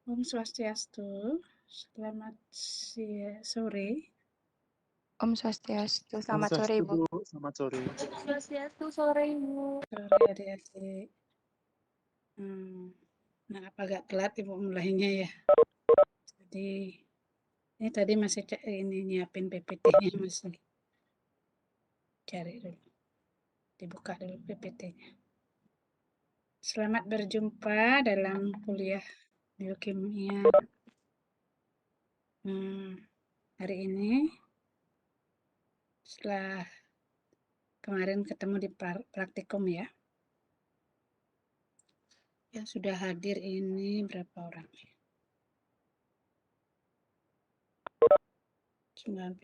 Om Swastiastu, selamat sore. Om Swastiastu, selamat sore Ibu. Selamat sore. Om Swastiastu, sore Ibu. Sore adik-adik. Apa agak telat Ibu mulainya ya? Jadi ini tadi masih ini nyiapin PPT-nya, masih cari dulu, dibuka dulu PPT-nya. Selamat berjumpa dalam kuliah biokimia hari ini. Setelah kemarin ketemu di praktikum ya. Yang sudah hadir ini berapa orang? 91.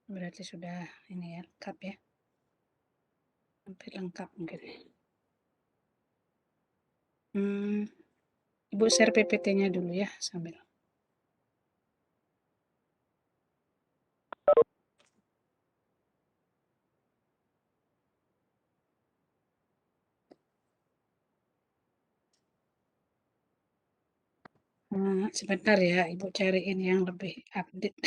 Berarti sudah ini ya, lengkap ya. Hampir lengkap mungkin. Ibu share PPT-nya dulu ya sambil. Sebentar ya, Ibu cariin yang lebih update.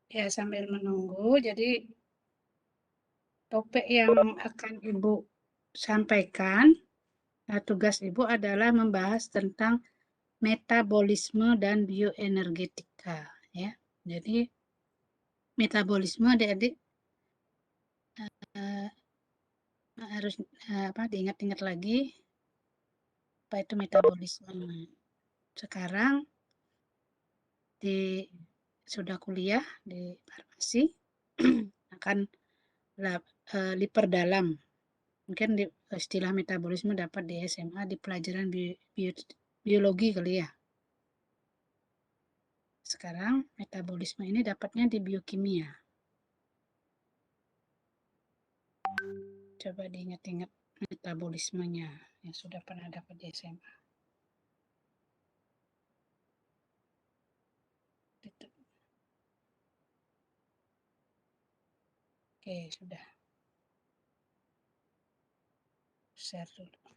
Ya, sambil menunggu, jadi topik yang akan Ibu sampaikan, tugas Ibu adalah membahas tentang metabolisme dan bioenergetika ya. Jadi metabolisme adik-adik harus diingat-ingat lagi apa itu metabolisme. Sekarang sudah kuliah di farmasi akan diperdalam. Mungkin istilah metabolisme dapat di SMA di pelajaran biologi kali ya. Sekarang metabolisme ini dapatnya di biokimia. Coba diingat-ingat metabolismenya yang sudah pernah dapat di SMA. Oke, sudah. Share dulu.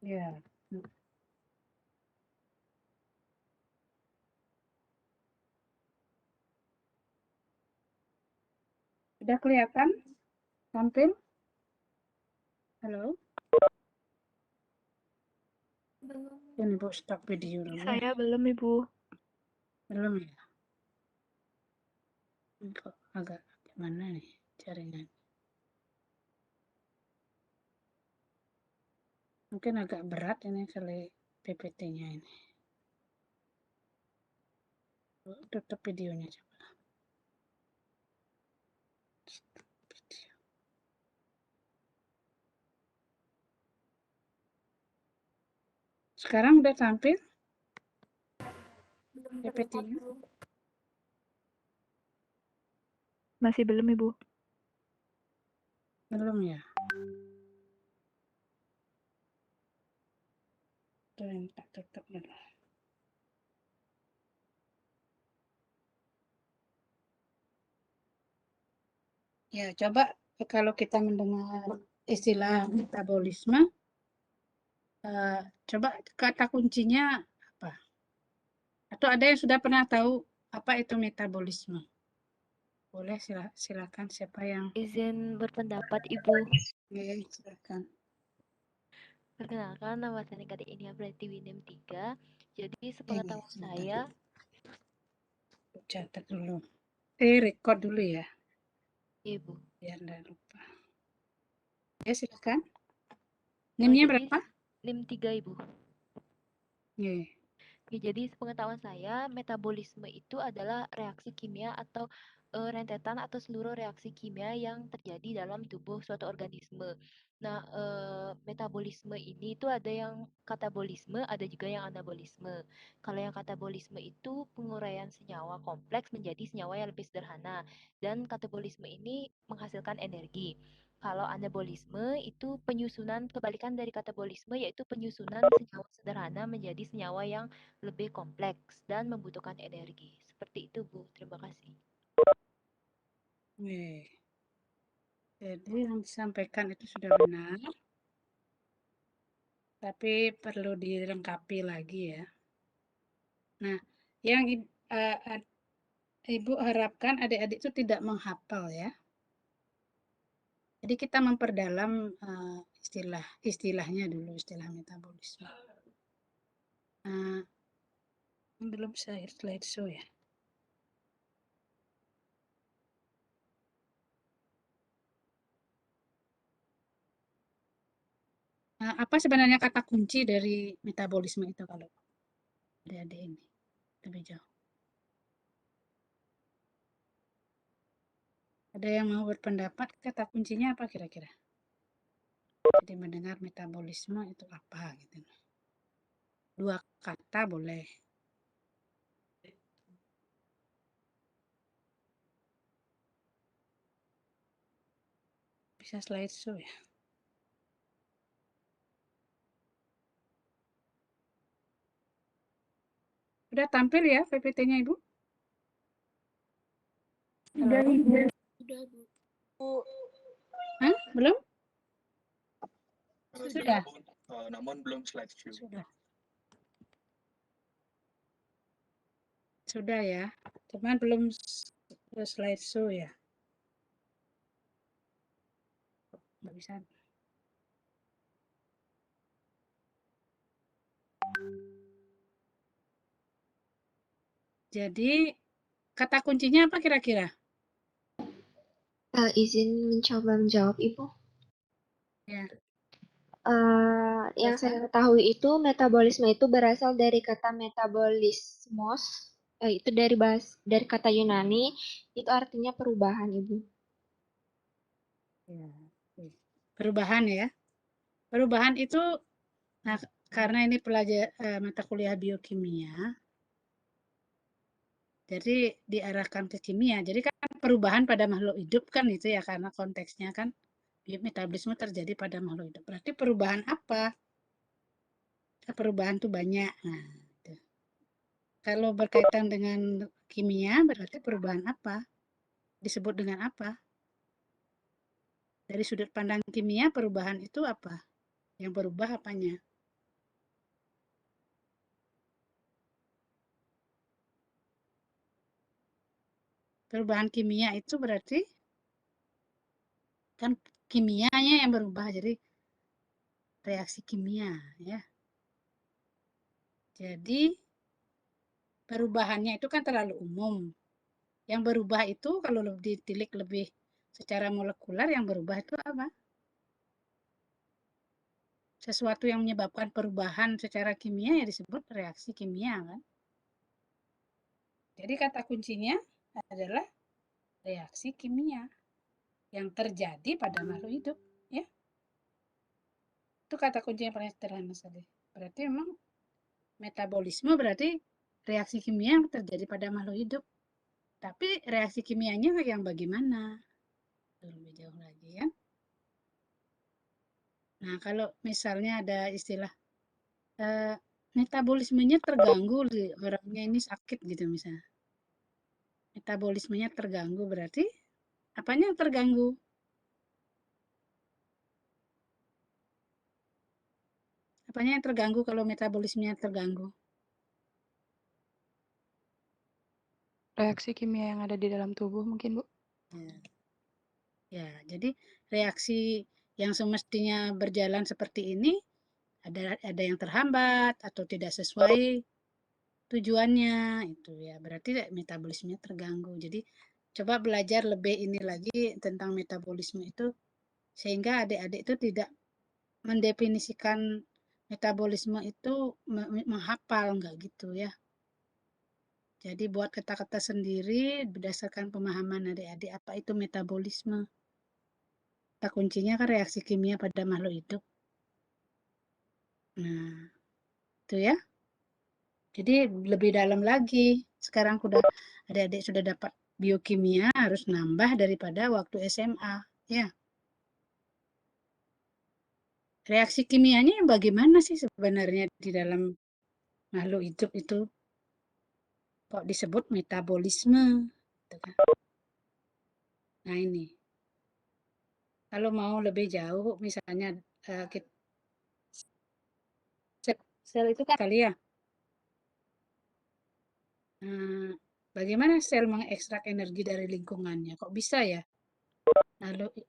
Ya. Sudah kelihatan tampil? Halo? Belum. Ini Bu, stop video dulu. Saya belum Ibu. Belum ya? Kok agak gimana nih jaringan? Mungkin agak berat ini kali PPT-nya ini. Tutup videonya coba. Sekarang udah tampil? PPT-nya? Masih belum, Ibu. Belum ya? Tuh, tak tutup dulu. Ya, coba kalau kita mendengar istilah metabolisme, coba kata kuncinya apa? Atau ada yang sudah pernah tahu apa itu metabolisme? Boleh silakan siapa yang Izin berpendapat, Ibu. silakan. Perkenalkan, nama saya Kadek ini Apreti Winem 3. Jadi sepengetahuan Sebentar. saya, Catat dulu. Record dulu ya, Ibu. biar enggak lupa. Ya, silakan. Oh, NIM-nya jadi berapa? NIM 3, Ibu. Iya. Oke, jadi sepengetahuan saya, metabolisme itu adalah reaksi kimia atau rentetan atau seluruh reaksi kimia yang terjadi dalam tubuh suatu organisme. Nah, metabolisme ini itu ada yang katabolisme, ada juga yang anabolisme. Kalau yang katabolisme itu penguraian senyawa kompleks menjadi senyawa yang lebih sederhana, dan katabolisme ini menghasilkan energi. Kalau anabolisme itu penyusunan kebalikan dari katabolisme, yaitu penyusunan senyawa sederhana menjadi senyawa yang lebih kompleks dan membutuhkan energi. Seperti itu, Bu. Terima kasih. Jadi yang disampaikan itu sudah benar, tapi perlu dilengkapi lagi ya. Nah, yang Ibu harapkan adik-adik itu tidak menghafal ya. Jadi kita memperdalam istilahnya dulu, istilah metabolisme. Belum slideshow ya. Apa sebenarnya kata kunci dari metabolisme itu kalau adik-adik ini lebih jauh? Ada yang mau berpendapat kata kuncinya apa kira-kira? Jadi mendengar metabolisme itu apa gitu. 2 kata boleh. Bisa slideshow ya. Sudah tampil ya PPT-nya Ibu? Sudah, Ibu. Sudah, Bu. Hah? Belum? Sudah. Namun belum slideshow. Sudah ya. Cuman belum slideshow ya. Nggak bisa. Jadi kata kuncinya apa kira-kira? Izin mencoba menjawab, Ibu. Ya. Yang saya ketahui itu metabolisme itu berasal dari kata metabolismos, itu dari kata Yunani, itu artinya perubahan, Ibu. Ya. Perubahan ya. Perubahan itu, nah karena ini mata kuliah biokimia, jadi diarahkan ke kimia. Jadi kan perubahan pada makhluk hidup kan itu ya, karena konteksnya kan metabolisme terjadi pada makhluk hidup. Berarti perubahan apa? Perubahan itu banyak. Nah, itu. Kalau berkaitan dengan kimia, berarti perubahan apa? Disebut dengan apa? Dari sudut pandang kimia, perubahan itu apa? Yang berubah apanya? Perubahan kimia itu berarti kan kimianya yang berubah, jadi reaksi kimia ya. Jadi perubahannya itu kan terlalu umum. Yang berubah itu kalau ditilik lebih secara molekuler, yang berubah itu apa? Sesuatu yang menyebabkan perubahan secara kimia ya disebut reaksi kimia kan. Jadi kata kuncinya adalah reaksi kimia yang terjadi pada makhluk hidup ya. Itu kata kuncinya paling sederhana saja. Berarti memang metabolisme berarti reaksi kimia yang terjadi pada makhluk hidup. Tapi reaksi kimianya yang bagaimana? Lebih jauh lagi ya. Nah, kalau misalnya ada istilah metabolismenya terganggu, orangnya ini sakit gitu misalnya. Metabolismenya terganggu berarti apanya yang terganggu? Apanya yang terganggu kalau metabolismenya terganggu? Reaksi kimia yang ada di dalam tubuh mungkin, Bu. Ya. Ya, jadi reaksi yang semestinya berjalan seperti ini ada yang terhambat atau tidak sesuai tujuannya itu ya. Berarti metabolismenya terganggu. Jadi coba belajar lebih ini lagi tentang metabolisme itu sehingga adik-adik itu tidak mendefinisikan metabolisme itu menghafal enggak gitu ya. Jadi buat kata-kata sendiri berdasarkan pemahaman adik-adik apa itu metabolisme. Kata kuncinya kan reaksi kimia pada makhluk hidup. Nah, itu ya. Jadi lebih dalam lagi. Sekarang adik-adik sudah dapat biokimia harus nambah daripada waktu SMA, ya. Reaksi kimianya yang bagaimana sih sebenarnya di dalam makhluk hidup itu? Kok disebut metabolisme? Gitu kan. Nah, ini. Kalau mau lebih jauh, misalnya sel itu kan kali ya. Bagaimana sel mengekstrak energi dari lingkungannya? Kok bisa ya?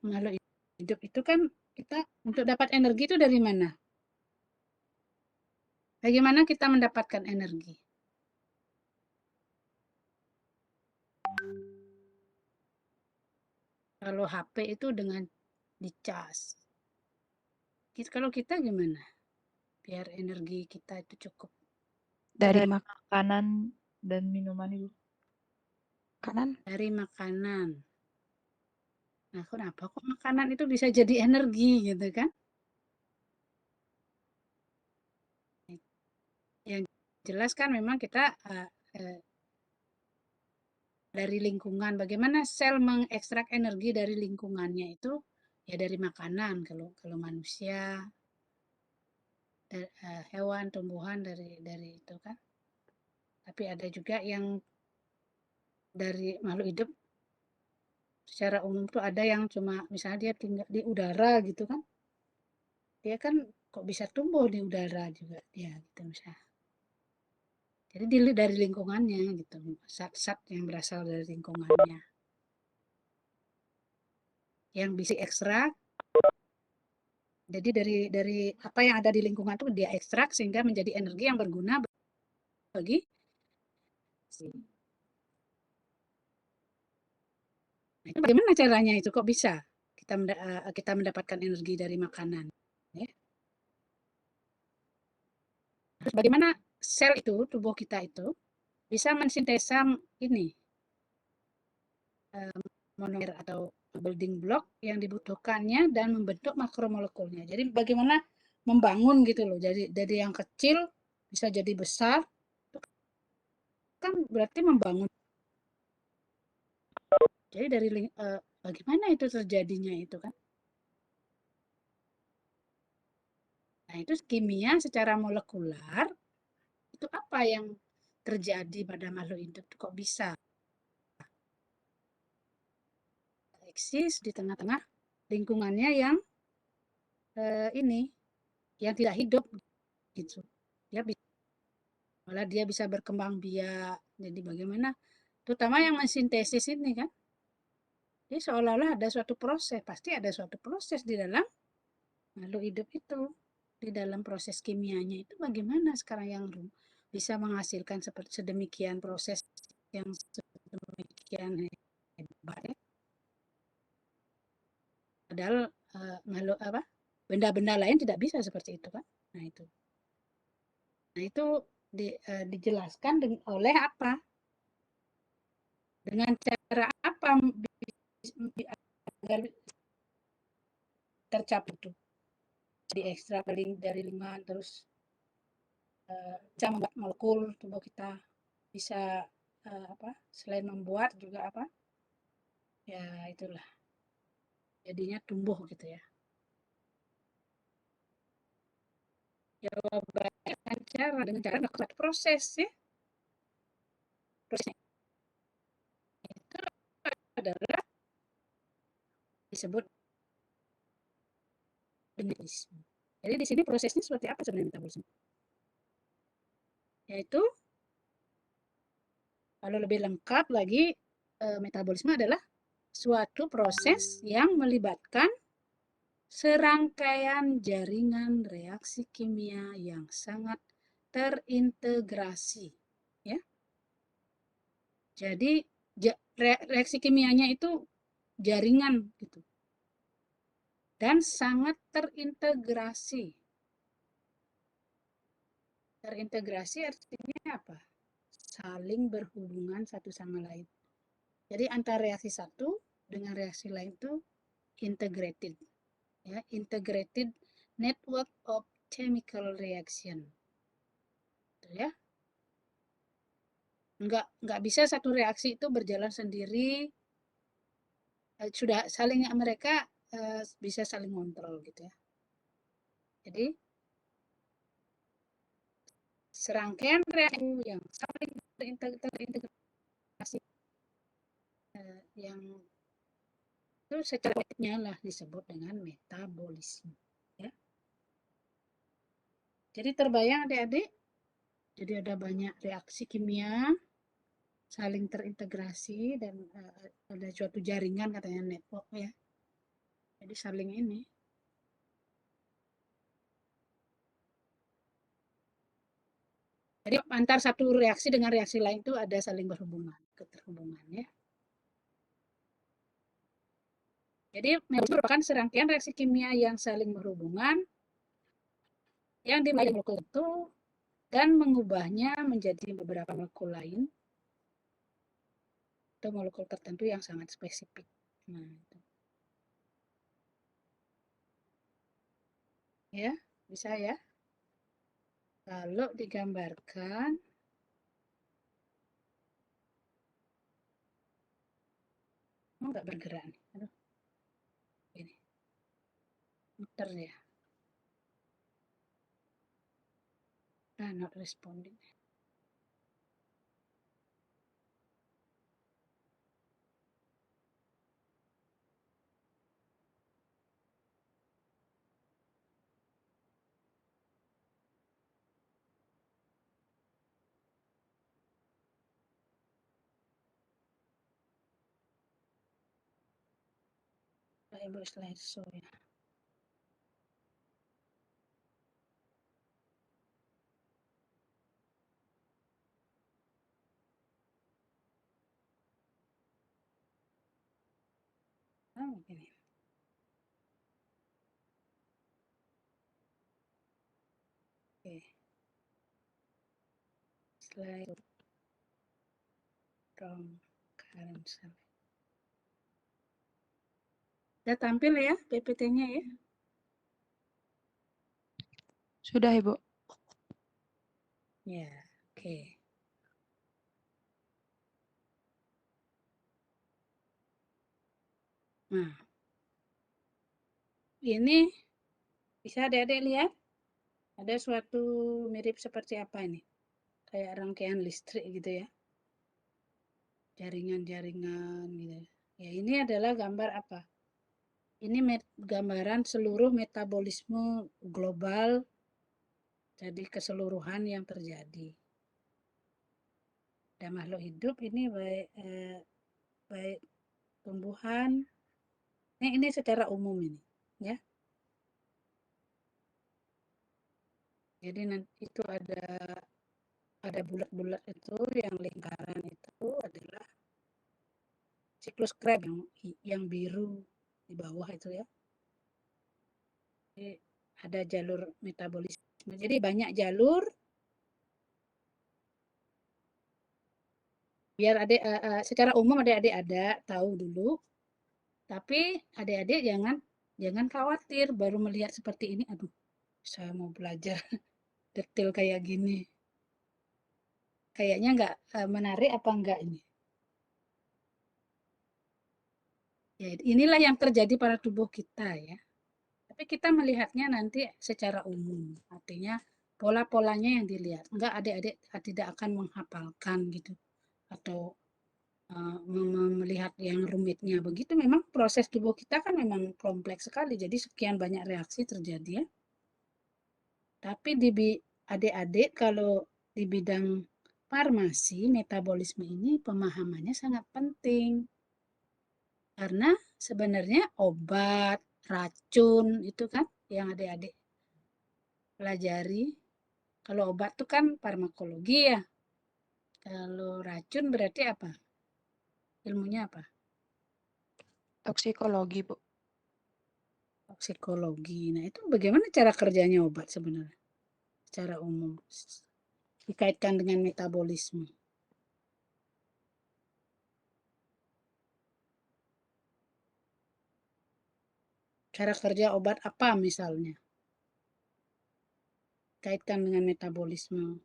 Makhluk hidup itu kan kita untuk dapat energi itu dari mana? Bagaimana kita mendapatkan energi? Kalau HP itu dengan dicas. Kalau kita gimana? Biar energi kita itu cukup. Dari makanan dan minuman, Ibu. makanan. Dari makanan. Nah, kenapa kok makanan itu bisa jadi energi gitu kan? Yang jelas kan memang kita dari lingkungan. Bagaimana sel mengekstrak energi dari lingkungannya itu ya dari makanan kalau manusia, hewan, tumbuhan dari itu kan. Tapi ada juga yang dari makhluk hidup secara umum tuh ada yang cuma misalnya dia tinggal di udara gitu kan. Dia kan kok bisa tumbuh di udara juga dia gitu misalnya. Jadi dari lingkungannya gitu, zat-zat yang berasal dari lingkungannya. Yang bisa ekstrak. Jadi dari apa yang ada di lingkungan itu dia ekstrak sehingga menjadi energi yang berguna bagi nah, itu bagaimana caranya itu kok bisa kita mendapatkan energi dari makanan ya? Terus bagaimana sel itu tubuh kita itu bisa mensintesa ini monomer atau building block yang dibutuhkannya dan membentuk makromolekulnya. Jadi bagaimana membangun gitu loh. Jadi yang kecil bisa jadi besar kan berarti membangun. Jadi dari bagaimana itu terjadinya itu kan? Nah, itu kimia secara molekular itu apa yang terjadi pada makhluk hidup kok bisa eksis di tengah-tengah lingkungannya yang ini yang tidak hidup gitu. Malah dia bisa berkembang biak. Jadi bagaimana? Terutama yang mensintesis ini kan. Jadi seolah-olah ada suatu proses, pasti ada suatu proses di dalam makhluk hidup itu. Di dalam proses kimianya itu bagaimana sekarang yang bisa menghasilkan seperti sedemikian proses yang sedemikian hebat ya. Padahal makhluk benda-benda lain tidak bisa seperti itu kan. Nah itu dijelaskan oleh apa? Dengan cara apa agar tercapai itu? Diekstrak dari lingkungan terus bisa membuat molekul tubuh kita. bisa selain membuat juga ya itulah jadinya tumbuh gitu ya. Jawabannya dengan cara melakukan proses ya. Prosesnya itu adalah disebut metabolisme. Jadi di sini prosesnya seperti apa sebenarnya metabolisme? Yaitu kalau lebih lengkap lagi metabolisme adalah suatu proses yang melibatkan serangkaian jaringan reaksi kimia yang sangat terintegrasi ya. Jadi reaksi kimianya itu jaringan gitu. Dan sangat terintegrasi. Terintegrasi artinya apa? Saling berhubungan satu sama lain. Jadi antara reaksi satu dengan reaksi lain itu integrated. Ya, integrated network of chemical reaction. Ya. Enggak bisa satu reaksi itu berjalan sendiri. Sudah saling mereka bisa saling kontrol gitu ya. Jadi serangkaian reaksi yang saling terintegrasi yang itu secara medisnya lah disebut dengan metabolisme ya. Jadi terbayang adik-adik, jadi ada banyak reaksi kimia saling terintegrasi dan ada suatu jaringan katanya network ya. Jadi saling ini. Jadi antar satu reaksi dengan reaksi lain itu ada saling berhubungan, keterhubungan ya. Jadi merupakan serangkaian reaksi kimia yang saling berhubungan yang dimulai dari molekul tertentu dan mengubahnya menjadi beberapa molekul lain atau molekul tertentu yang sangat spesifik. Nah, itu. Ya, bisa ya. Kalau digambarkan nggak bergerak nih. Aduh. Ini. Muter ya. Not responding. Ibu slideshow ya. Oh, begini. Oke. Slide from current slide. Sudah tampil ya PPT-nya ya? Sudah, Ibu. Ya, oke. Nah, ini bisa adik-adik lihat? Ada suatu mirip seperti apa ini? Kayak rangkaian listrik gitu ya. Jaringan-jaringan gitu. Ya, ini adalah gambar apa? Ini gambaran seluruh metabolisme global, jadi keseluruhan yang terjadi. Dan makhluk hidup ini baik tumbuhan. Ini secara umum ini, ya. Jadi nanti itu ada bulat-bulat itu, yang lingkaran itu adalah siklus Krebs yang biru di bawah itu ya. Jadi ada jalur metabolisme. Jadi banyak jalur. Biar adik secara umum adik-adik ada tahu dulu. Tapi adik-adik jangan khawatir baru melihat seperti ini. Aduh, saya mau belajar detail kayak gini. Kayaknya nggak menarik apa enggak ini? Ya, inilah yang terjadi pada tubuh kita ya. Tapi kita melihatnya nanti secara umum. Artinya pola-polanya yang dilihat. Enggak adik-adik tidak akan menghafalkan gitu. Atau melihat yang rumitnya. Begitu memang proses tubuh kita kan memang kompleks sekali. Jadi sekian banyak reaksi terjadi ya. Tapi adik-adik kalau di bidang farmasi, metabolisme ini pemahamannya sangat penting. Karena sebenarnya obat, racun itu kan yang adik-adik pelajari. Kalau obat itu kan farmakologi ya. Kalau racun berarti apa? Ilmunya apa? Toksikologi, Bu. Toksikologi. Nah, itu bagaimana cara kerjanya obat sebenarnya? Secara umum. Dikaitkan dengan metabolisme. Cara kerja obat apa misalnya? Kaitkan dengan metabolisme.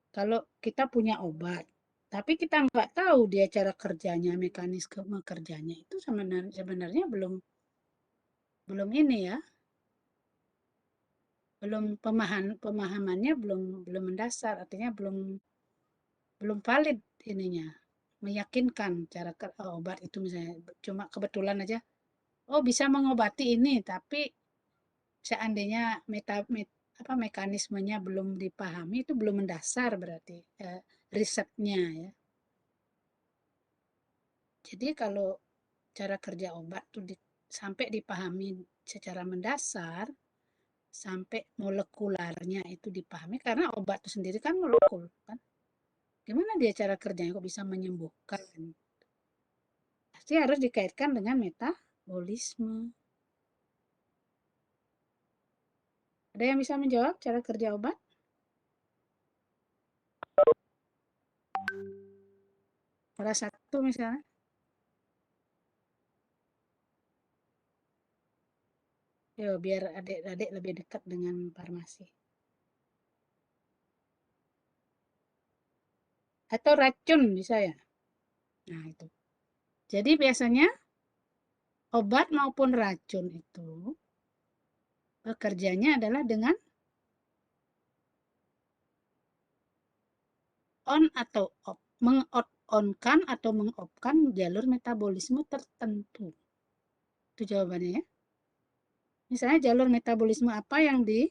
Kalau kita punya obat, tapi kita nggak tahu dia cara kerjanya, mekanisme kerjanya itu sebenarnya belum ini ya, belum pemahamannya belum mendasar, artinya belum valid ininya, meyakinkan cara obat itu misalnya cuma kebetulan aja, oh bisa mengobati ini, tapi seandainya mekanismenya belum dipahami itu belum mendasar berarti risetnya ya. Jadi kalau cara kerja obat tuh sampai dipahami secara mendasar, sampai molekularnya itu dipahami, karena obat itu sendiri kan molekul kan. Gimana dia cara kerjanya kok bisa menyembuhkan? Pasti harus dikaitkan dengan metabolisme. Ada yang bisa menjawab cara kerja obat? Salah satu misalnya. Yo, biar adik-adik lebih dekat dengan farmasi. Atau racun bisa ya? Nah, itu. Jadi biasanya obat maupun racun itu bekerjanya adalah dengan on atau off, meng-on-kan atau meng-off-kan jalur metabolisme tertentu. Itu jawabannya ya. Misalnya jalur metabolisme apa yang di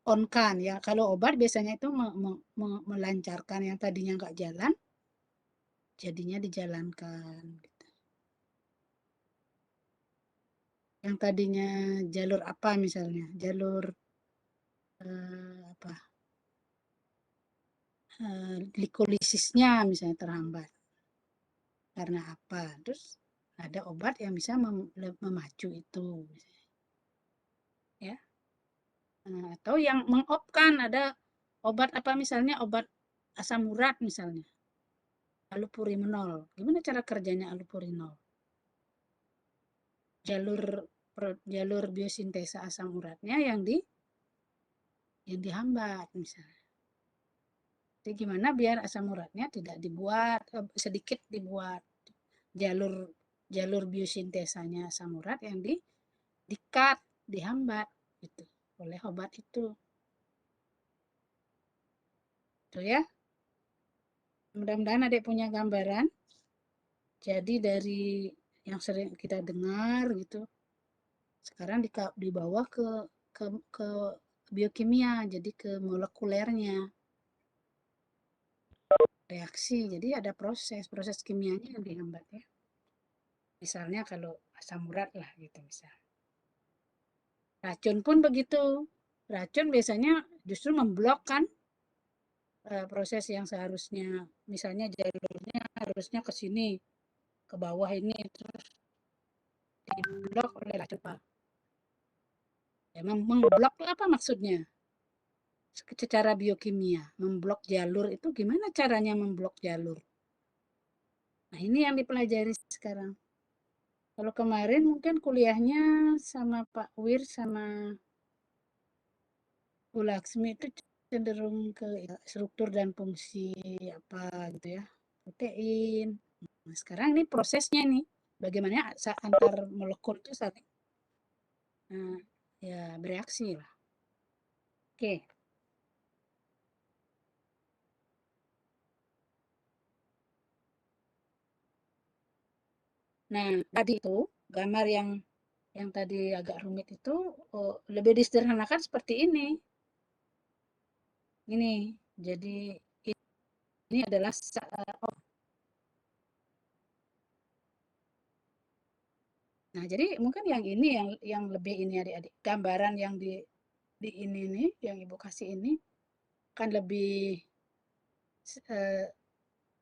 on-kan ya. Kalau obat biasanya itu melancarkan yang tadinya nggak jalan, jadinya dijalankan. Gitu. Yang tadinya jalur apa misalnya, jalur apa? Glikolisisnya misalnya terhambat. Karena apa? Terus ada obat yang bisa memacu itu. Ya. Atau yang mengopkan ada obat apa misalnya obat asam urat misalnya. Allopurinol. Gimana cara kerjanya allopurinol? Jalur biosintesa asam uratnya yang dihambat misalnya. Jadi gimana biar asam uratnya tidak dibuat, sedikit dibuat. Jalur biosintesanya asam urat yang di-cut, dihambat gitu oleh obat itu. Itu ya. Mudah-mudahan adik punya gambaran. Jadi dari yang sering kita dengar gitu, sekarang dibawa ke biokimia, jadi ke molekulernya. Reaksi, jadi ada proses kimianya yang dihambat ya. Misalnya kalau asam urat lah gitu misalnya. Racun pun begitu. Racun biasanya justru memblok kan proses yang seharusnya, misalnya jalurnya harusnya ke sini, ke bawah ini, terus diblok oleh racun. Ya, memblok apa maksudnya? Secara biokimia, memblok jalur itu gimana caranya memblok jalur? Nah, ini yang dipelajari sekarang. Kalau kemarin mungkin kuliahnya sama Pak Wir sama Bu Laksmi itu cenderung ke struktur dan fungsi apa gitu ya, protein. Nah, sekarang ini prosesnya nih, bagaimana antar molekul itu saling ya bereaksi lah. Oke. Nah, tadi itu gambar yang tadi agak rumit itu lebih disederhanakan seperti ini. Ini, jadi ini adalah nah, jadi mungkin yang ini yang lebih ini adik-adik. Gambaran yang di ini nih, yang Ibu kasih ini kan lebih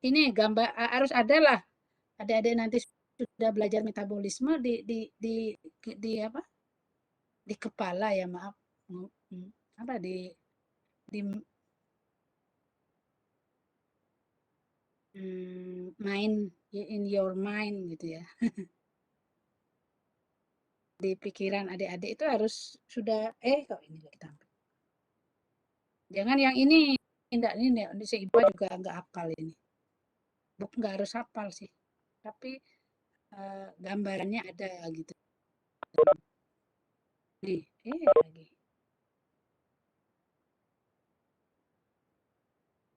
ini gambar harus ada lah. Adik-adik nanti sudah belajar metabolisme di apa? Di kepala ya, maaf. Apa di mind in your mind gitu ya. Di pikiran adik-adik itu harus sudah kok ini lagi tampil. Jangan yang ini, enggak ini si Ibu juga enggak hafal ini. Enggak harus hafal sih. Tapi gambarannya ada gitu. Nih, lagi.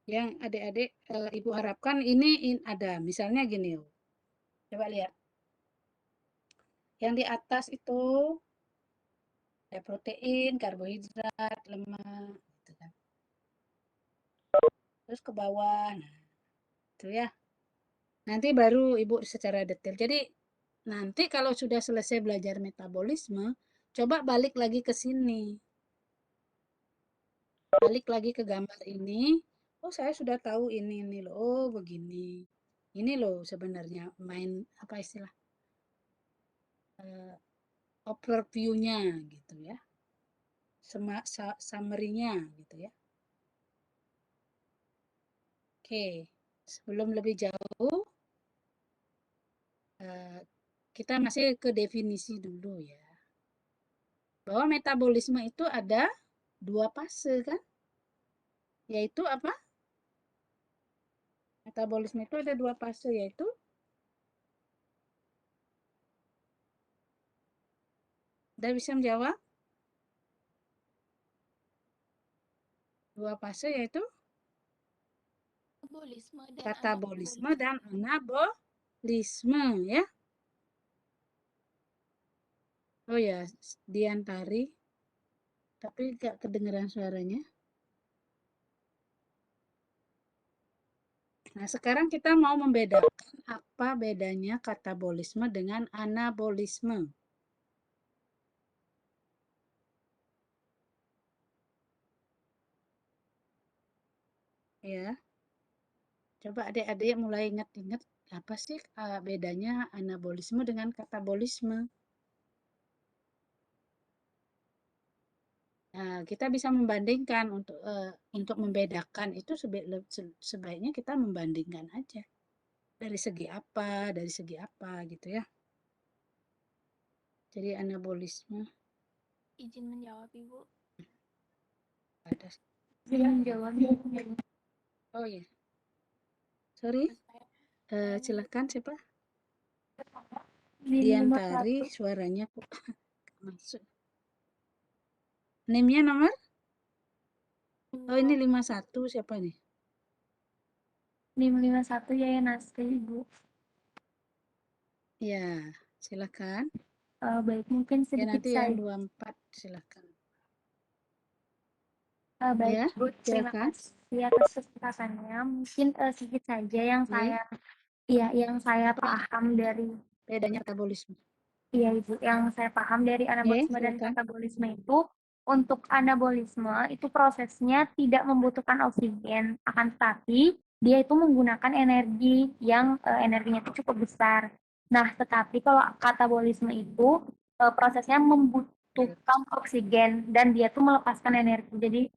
Yang adik-adik Ibu harapkan ini ada. Misalnya gini, coba lihat. Yang di atas itu ada protein, karbohidrat, lemak, gitu kan. Terus ke bawah, nah, itu ya. Nanti baru Ibu secara detail. Jadi nanti kalau sudah selesai belajar metabolisme, coba balik lagi ke sini. Balik lagi ke gambar ini. Oh, saya sudah tahu ini loh. Oh, begini. Ini loh sebenarnya main apa istilah? Overview-nya gitu ya. Summary-nya gitu ya. Oke, sebelum lebih jauh, kita masih ke definisi dulu ya. Bahwa metabolisme itu ada 2 fase kan? Yaitu apa? Metabolisme itu ada 2 fase, yaitu udah bisa menjawab? 2 fase yaitu katabolisme dan anabolisme ya. Oh ya, Diantari, tapi gak kedengeran suaranya. Nah, sekarang kita mau membedakan apa bedanya katabolisme dengan anabolisme. Ya. Coba adik-adik mulai ingat-ingat apa sih bedanya anabolisme dengan katabolisme. Nah, kita bisa membandingkan untuk membedakan itu sebaiknya kita membandingkan aja. Dari segi apa gitu ya. Jadi anabolisme. Izin menjawab, Ibu. Ada. Izin menjawab. Oh iya. Sorry. Silakan siapa? Diantari, suaranya kok masuk. NIM-nya nomor? Oh, ini 51 siapa nih? NIM 51 Yaya Nasri, Ibu. Ya, silakan. Baik, mungkin Ya, sedikit nanti saya. yang 24 silakan. Baik, Ya, Ibu, terima silakan. kasih atas kesempatan. Mungkin sedikit saja yang saya paham dari Bedanya metabolisme. Iya, Ibu, yang saya paham dari anabolisme dan silakan. katabolisme itu, untuk anabolisme itu prosesnya tidak membutuhkan oksigen, akan tetapi dia itu menggunakan energi yang energinya itu cukup besar. Nah, tetapi kalau katabolisme itu prosesnya membutuhkan oksigen dan dia tuh melepaskan energi, jadi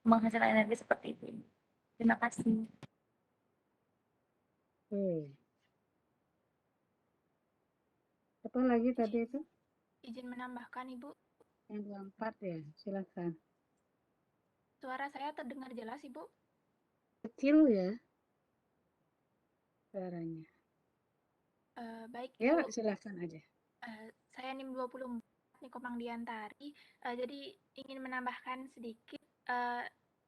menghasilkan energi seperti itu. Terima kasih. Apa lagi tadi itu? Izin menambahkan, Ibu. Yang 24 ya, silakan. Suara saya terdengar jelas, Ibu? Kecil ya suaranya. Baik, Ya, Ibu. silahkan aja. Saya NIM 24 Niko Pangdiantari. Jadi ingin menambahkan sedikit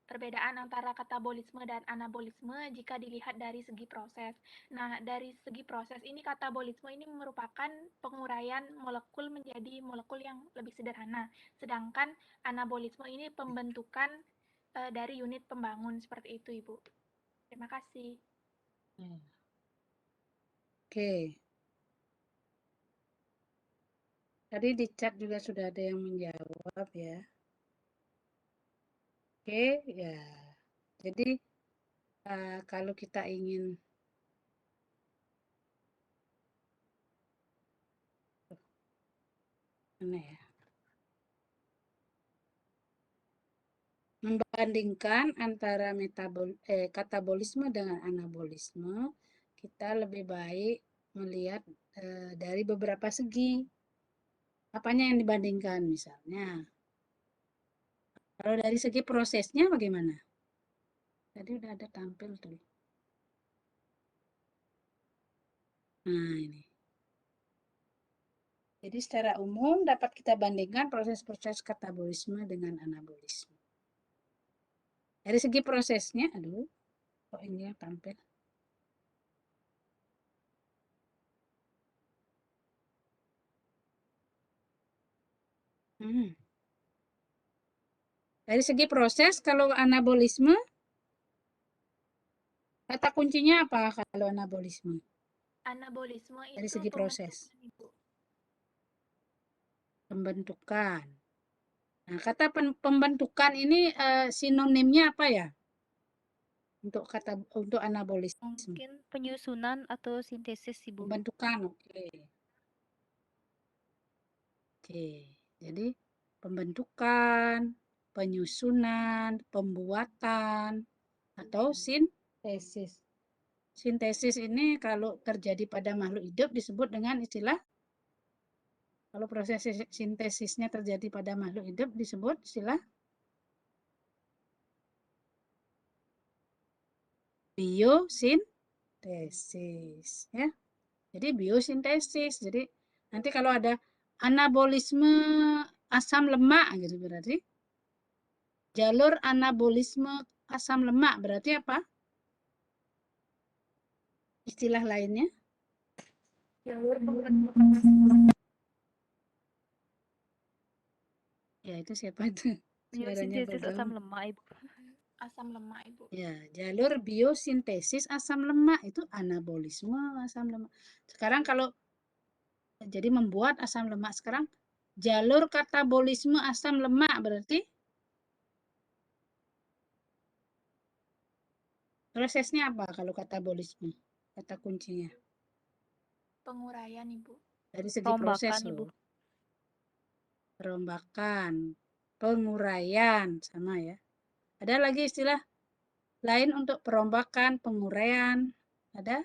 perbedaan antara katabolisme dan anabolisme jika dilihat dari segi proses. Nah, dari segi proses ini katabolisme ini merupakan penguraian molekul menjadi molekul yang lebih sederhana. Sedangkan anabolisme ini pembentukan dari unit pembangun seperti itu, Ibu. Terima kasih. Oke. Tadi di chat juga sudah ada yang menjawab ya. Oke, ya. Jadi kalau kita ingin mana ya? Membandingkan antara katabolisme dengan anabolisme, kita lebih baik melihat dari beberapa segi. Apanya yang dibandingkan misalnya? Kalau dari segi prosesnya bagaimana? Tadi udah ada tampil tuh. Nah, ini. Jadi secara umum dapat kita bandingkan proses-proses katabolisme dengan anabolisme. Dari segi prosesnya, aduh, kok ini yang tampil? Dari segi proses, kalau anabolisme, kata kuncinya apa kalau anabolisme? Anabolisme Dari itu segi proses. pembentukan, Ibu. Pembentukan. Nah, kata pembentukan ini sinonimnya apa ya? Untuk anabolisme. Mungkin penyusunan atau sintesis, Ibu. Pembentukan, oke. Oke, jadi pembentukan, penyusunan, pembuatan, atau sintesis. Sintesis ini kalau terjadi pada makhluk hidup disebut dengan istilah, kalau proses sintesisnya terjadi pada makhluk hidup disebut istilah biosintesis. Ya. Jadi biosintesis. Jadi nanti kalau ada anabolisme asam lemak gitu berarti jalur anabolisme asam lemak berarti apa? Istilah lainnya? Jalur pembentukan. Ya, itu siapa itu? Suaranya Biosintesis asam bergaung. lemak, Ibu. Asam lemak, Ibu. Ya, jalur biosintesis asam lemak itu anabolisme asam lemak. Sekarang kalau jadi membuat asam lemak sekarang jalur katabolisme asam lemak berarti prosesnya apa kalau katabolisme? Kata kuncinya. Penguraian, Ibu. Dari segi Perombakan, proses Ibu. loh. Perombakan, penguraian sama ya. Ada lagi istilah lain untuk perombakan, penguraian. Ada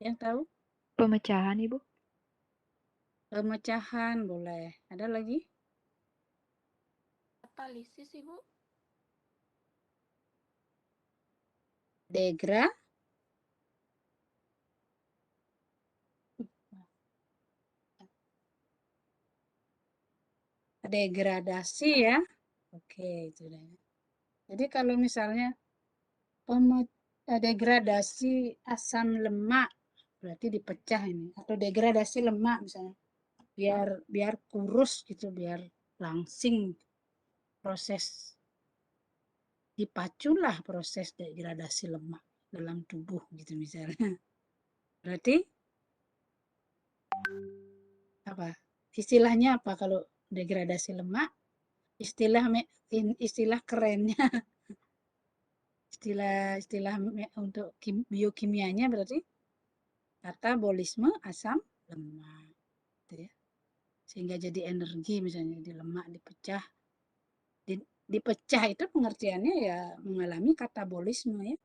yang tahu? Pemecahan, Ibu. Pemecahan boleh. Ada lagi? Katalisis, Ibu. Degradasi ya. Oke, itu deh. Jadi kalau misalnya degradasi asam lemak berarti dipecah ini atau degradasi lemak misalnya biar kurus gitu, biar langsing proses dipaculah proses degradasi lemak dalam tubuh gitu misalnya. Berarti apa? Istilahnya apa kalau degradasi lemak? Istilah kerennya, istilah untuk biokimianya berarti katabolisme asam lemak, gitu ya. Sehingga jadi energi misalnya di lemak dipecah. Dipecah itu pengertiannya ya mengalami katabolisme ya.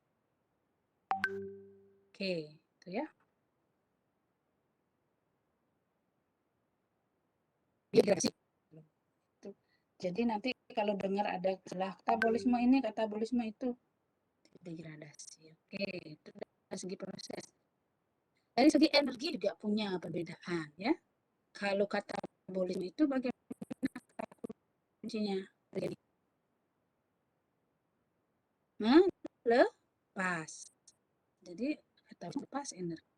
Oke, itu ya. Degradasi. Jadi nanti kalau dengar ada istilah katabolisme ini, katabolisme itu, degradasi. Oke, itu dari segi proses. Dari segi energi juga punya perbedaan ya. Kalau katabolisme itu bagaimana kuncinya? Terjadi melepas. Jadi katabolisme lepas energi.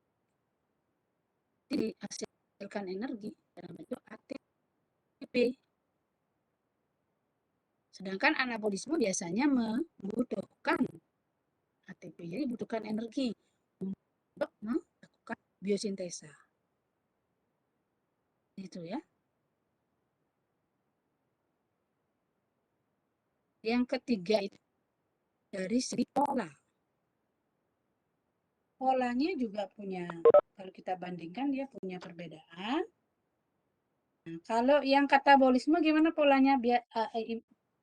Jadi dihasilkan energi dalam bentuk ATP. Sedangkan anabolisme biasanya membutuhkan ATP, jadi butuhkan energi untuk melakukan biosintesa. Itu ya. Yang ketiga itu dari segi pola. Polanya juga punya, kalau kita bandingkan dia punya perbedaan. Nah, kalau yang katabolisme gimana polanya?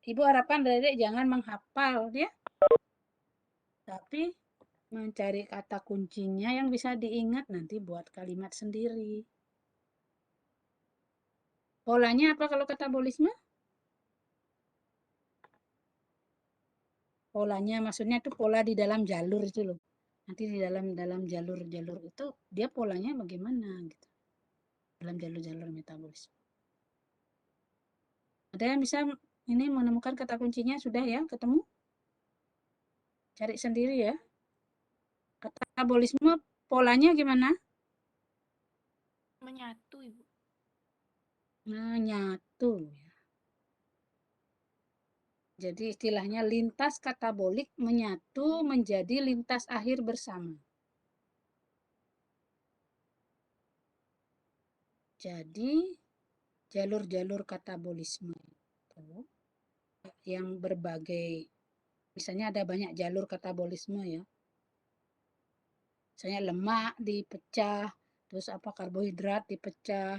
Ibu harapkan Dedek jangan menghafal ya, tapi mencari kata kuncinya yang bisa diingat nanti buat kalimat sendiri. Polanya apa kalau katabolisme? Polanya maksudnya itu pola di dalam jalur itu loh. Nanti di dalam jalur-jalur itu dia polanya bagaimana gitu. Dalam jalur-jalur metabolisme. Ada yang bisa ini menemukan kata kuncinya sudah ya, ketemu? Cari sendiri ya. Katabolisme polanya gimana? Menyatu, Ibu. Menyatu ya. Jadi istilahnya lintas katabolik menyatu menjadi lintas akhir bersama. Jadi jalur-jalur katabolisme itu yang berbagai, misalnya ada banyak jalur katabolisme ya. Misalnya lemak dipecah, terus apa karbohidrat dipecah,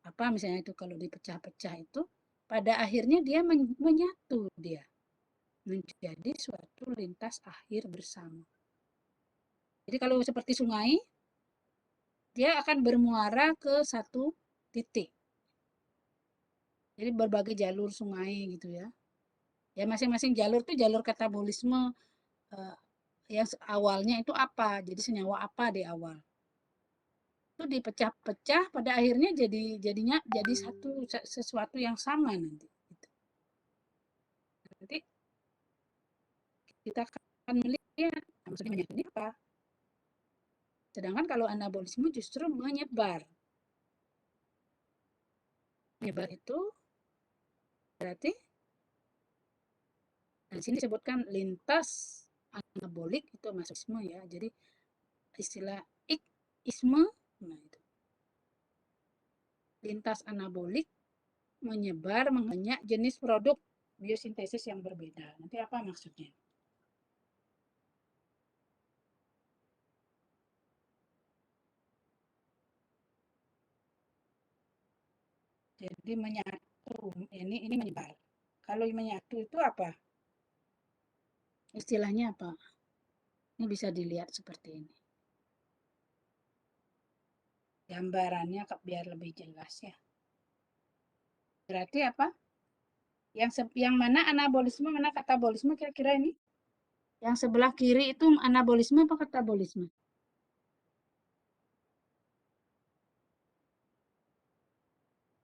apa misalnya itu kalau dipecah-pecah itu pada akhirnya dia menyatu dia menjadi suatu lintas akhir bersama. Jadi kalau seperti sungai dia akan bermuara ke satu titik. Jadi berbagai jalur sungai gitu ya. Ya masing-masing jalur itu jalur katabolisme yang awalnya itu apa, jadi senyawa apa di awal. Itu dipecah-pecah pada akhirnya jadinya sesuatu yang sama nanti. Nanti kita akan melihat maksudnya menjadi apa. Sedangkan kalau anabolisme justru menyebar. Menyebar itu berarti di sini disebutkan lintas anabolik itu masukisme ya. Jadi istilah ikisme, nah itu. Lintas anabolik menyebar banyak jenis produk biosintesis yang berbeda. Nanti apa maksudnya? Jadi menyatu, ini menyebar. Kalau menyatu itu apa? Istilahnya apa? Ini bisa dilihat seperti ini. Gambarannya biar lebih jelas ya. Berarti apa? Yang mana anabolisme, mana katabolisme kira-kira ini? Yang sebelah kiri itu anabolisme apa katabolisme?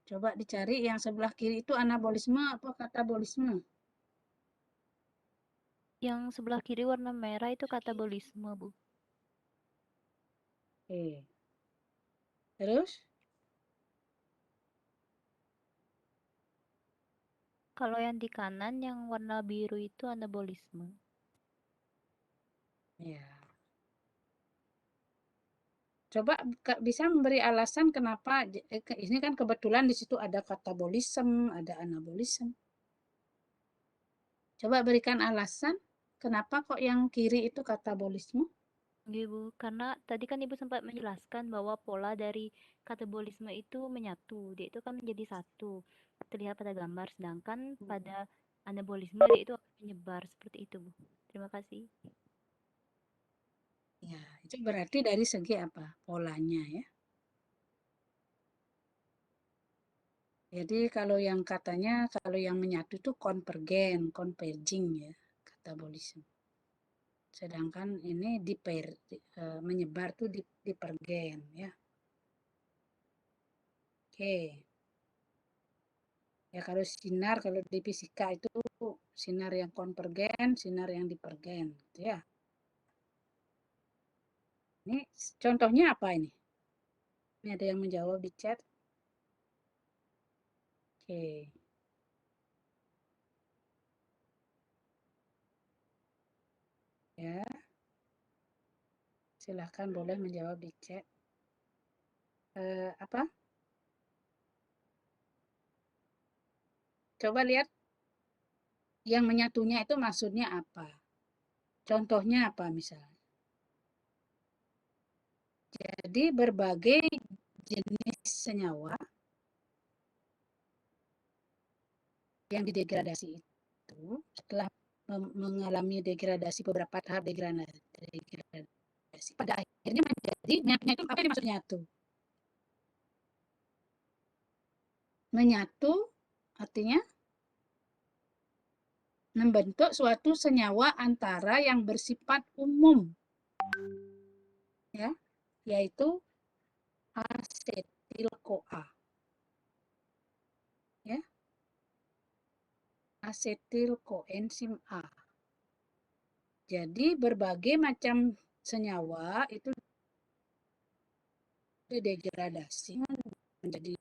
Coba dicari yang sebelah kiri itu anabolisme apa katabolisme? Yang sebelah kiri warna merah itu katabolisme, Bu. Oke. Terus? Kalau yang di kanan yang warna biru itu anabolisme. Ya. Coba bisa memberi alasan kenapa ini kan kebetulan di situ ada katabolisme, ada anabolisme. Coba berikan alasan kenapa kok yang kiri itu katabolisme? Ibu, karena tadi kan Ibu sempat menjelaskan bahwa pola dari katabolisme itu menyatu, dia itu kan menjadi satu, terlihat pada gambar, sedangkan pada anabolisme dia itu akan menyebar seperti itu, Bu. Terima kasih. Ya, itu berarti dari segi apa? Polanya ya. Jadi kalau yang katanya, kalau yang menyatu itu konvergen, converging ya, katabolisme. Sedangkan ini menyebar tuh dipergen ya. Oke. Ya kalau sinar, kalau di fisika itu sinar yang konvergen, sinar yang divergen, gitu ya. Ini contohnya apa ini? Ini ada yang menjawab di chat. Oke. Ya. Silahkan boleh menjawab di chat. Apa? Coba lihat yang menyatunya itu maksudnya apa? Contohnya apa misalnya? Jadi berbagai jenis senyawa yang didegradasi itu setelah mengalami degradasi beberapa tahap degradasi pada akhirnya menjadi nyatu. Apa yang maksudnya nyatu? Menyatu artinya membentuk suatu senyawa antara yang bersifat umum, ya, yaitu asetil-CoA, ya, asetil koenzim A. Jadi berbagai macam senyawa itu didegradasi menjadi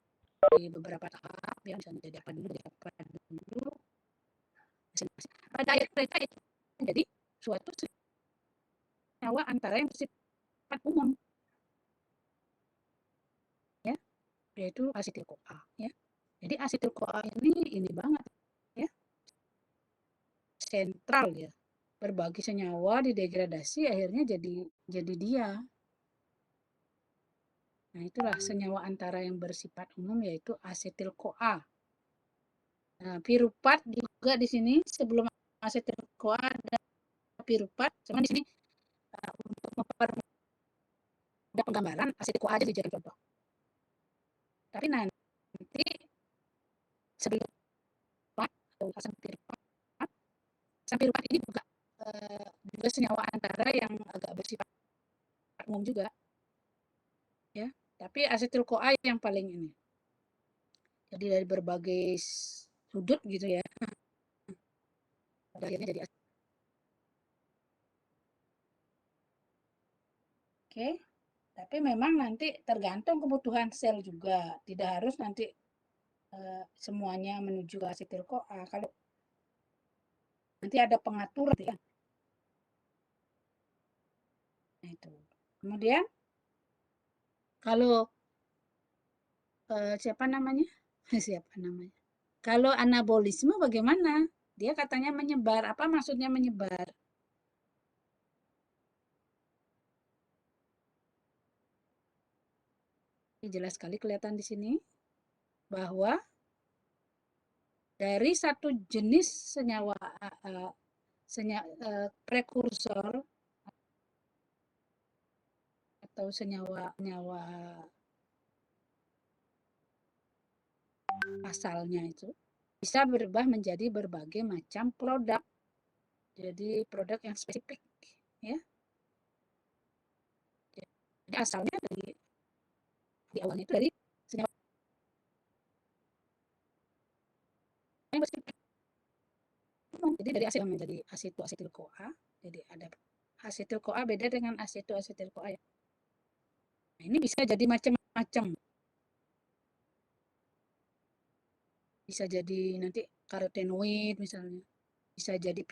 beberapa tahap, ya, misalnya jadi apa dulu. Pada akhirnya itu menjadi suatu senyawa antara yang bersifat umum, ya, yaitu asetil-CoA, ya. Jadi asetil-CoA ini banget, ya, sentral ya. Berbagai senyawa didegradasi akhirnya jadi dia. Nah, itulah senyawa antara yang bersifat umum yaitu asetil-CoA. Nah, piruvat juga di sini sebelum asetil-CoA ada piruvat, cuma di sini untuk mempermudah penggambaran asetil-CoA aja dijadikan contoh. Tapi nanti sebelum atau asam piruvat ini juga senyawa antara yang agak bersifat umum juga, ya. Tapi asetil-CoA yang paling ini. Jadi dari berbagai sudut gitu ya. Akhirnya jadi Oke. Tapi memang nanti tergantung kebutuhan sel juga. Tidak harus nanti semuanya menuju ke asetil-CoA. Kalau nanti ada pengatur ya. Nah, itu. Kemudian kalau siapa namanya? Siapa namanya? Kalau anabolisme bagaimana? Dia katanya menyebar. Apa maksudnya menyebar? Jelas sekali kelihatan di sini bahwa dari satu jenis senyawa prekursor atau senyawa asalnya itu bisa berubah menjadi berbagai macam produk. Jadi produk yang spesifik, ya. Jadi asalnya di awalnya itu dari senyawa yang spesifik. Jadi dari asetil menjadi asetil-CoA. Jadi ada asetil-CoA beda dengan asetil-CoA. Nah, ini bisa jadi macam-macam. Bisa jadi nanti karotenoid misalnya. Bisa jadi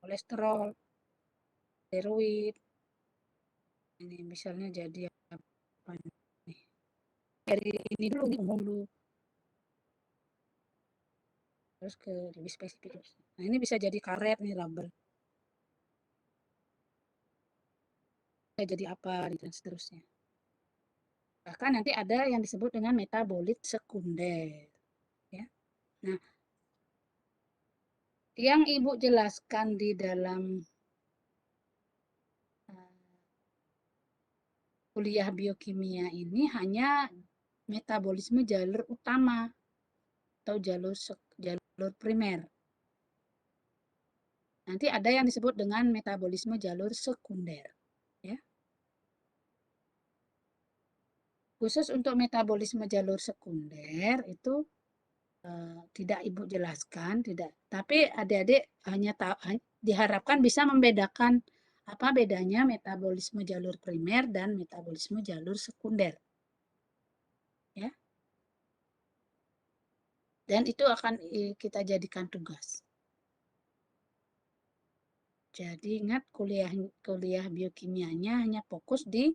kolesterol, steroid. Ini misalnya jadi apa nih? Dari ini dulu, umum dulu. Terus ke lebih spesifik. Nah, ini bisa jadi karet nih, rubber. Bisa jadi apa dan seterusnya. Bahkan nanti ada yang disebut dengan metabolit sekunder, ya. Nah, yang Ibu jelaskan di dalam kuliah biokimia ini hanya metabolisme jalur utama atau jalur primer. Nanti ada yang disebut dengan metabolisme jalur sekunder. Ya. Khusus untuk metabolisme jalur sekunder itu tidak Ibu jelaskan, tidak. Tapi adik-adik hanya diharapkan bisa membedakan apa bedanya metabolisme jalur primer dan metabolisme jalur sekunder. Ya. Dan itu akan kita jadikan tugas. Jadi ingat kuliah biokimianya hanya fokus di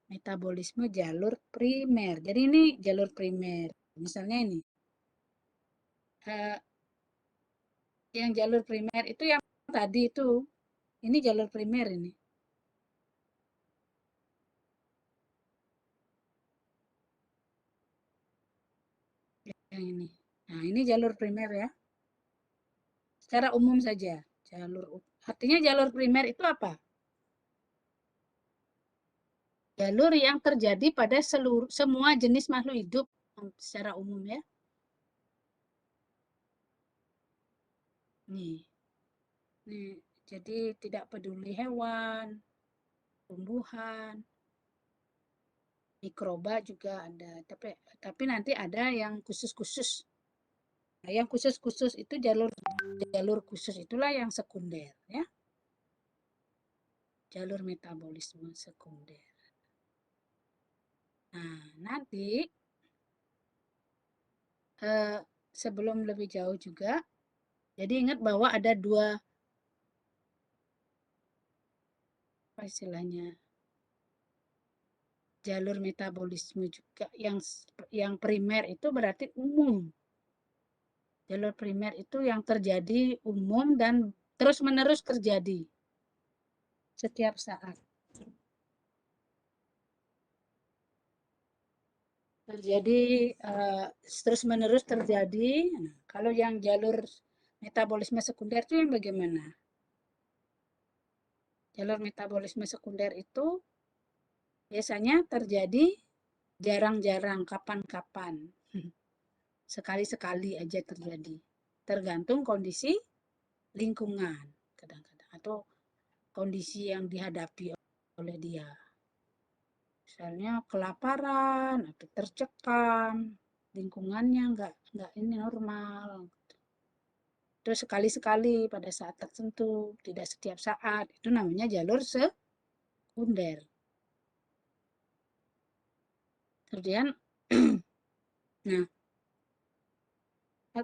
metabolisme jalur primer. Jadi ini jalur primer. Misalnya ini. Yang jalur primer itu yang tadi itu. Ini jalur primer ini. Yang ini. Nah, ini jalur primer ya. Secara umum saja. Artinya jalur primer itu apa? Jalur yang terjadi pada semua jenis makhluk hidup secara umum ya. Nih. Jadi tidak peduli hewan, tumbuhan, mikroba juga ada. Tapi nanti ada yang khusus-khusus. Nah, yang khusus-khusus itu jalur khusus itulah yang sekunder ya. Jalur metabolisme sekunder. Nah, nanti sebelum lebih jauh juga, jadi ingat bahwa ada dua apa istilahnya jalur metabolisme juga. Yang primer itu berarti umum. Jalur primer itu yang terjadi umum dan terus-menerus terjadi setiap saat. Terjadi terus-menerus terjadi. Nah, kalau yang jalur metabolisme sekunder itu yang bagaimana? Jalur metabolisme sekunder itu biasanya terjadi jarang-jarang, kapan-kapan. Sekali-sekali aja terjadi. Tergantung kondisi lingkungan kadang-kadang atau kondisi yang dihadapi oleh dia. Misalnya kelaparan atau tercekam, lingkungannya nggak ini normal. Terus sekali-sekali pada saat tertentu, tidak setiap saat. Itu namanya jalur sekunder. Kemudian, nah,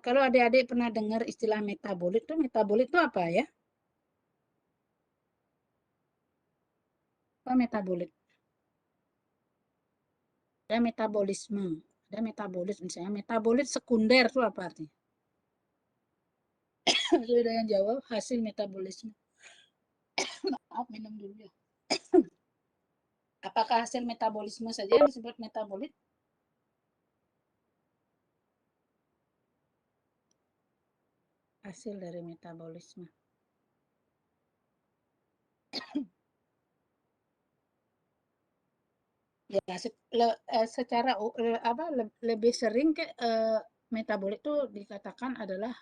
kalau adik-adik pernah dengar istilah metabolit itu apa ya? Apa metabolit? Ada metabolisme, ada metabolit misalnya. Metabolit sekunder itu apa artinya? Sudah yang jawab hasil metabolisme. Maaf, minum dulu ya. Apakah hasil metabolisme saja yang disebut metabolit? Hasil dari metabolisme. Ya, secara lebih sering metabolit itu dikatakan adalah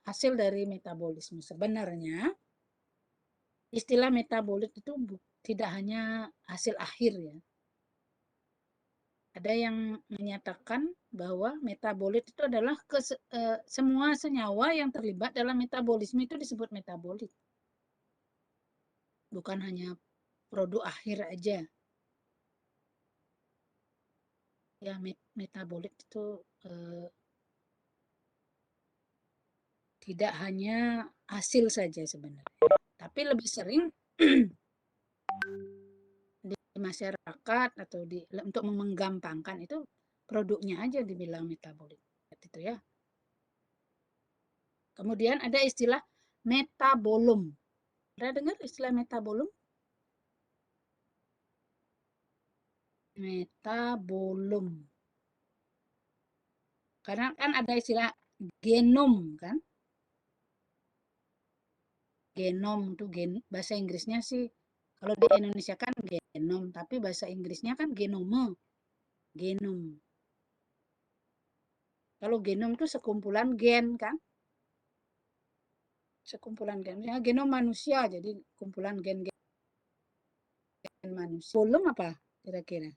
hasil dari metabolisme. Sebenarnya istilah metabolit itu tidak hanya hasil akhir ya. Ada yang menyatakan bahwa metabolit itu adalah semua senyawa yang terlibat dalam metabolisme itu disebut metabolit. Bukan hanya produk akhir aja. Ya, metabolit itu tidak hanya hasil saja sebenarnya. Tapi lebih sering di masyarakat atau untuk menggampangkan itu produknya aja dibilang metabolit. Itu ya. Kemudian ada istilah metabolum. Pernah dengar istilah metabolum? Metabolum. Karena kan ada istilah genom kan? Genom itu bahasa Inggrisnya sih kalau di Indonesia kan genom, tapi bahasa Inggrisnya kan genome. Genom. Kalau genom itu sekumpulan gen kan? Sekumpulan gen. Misalnya genom manusia, jadi kumpulan gen-gen manusia. Bolong apa kira-kira?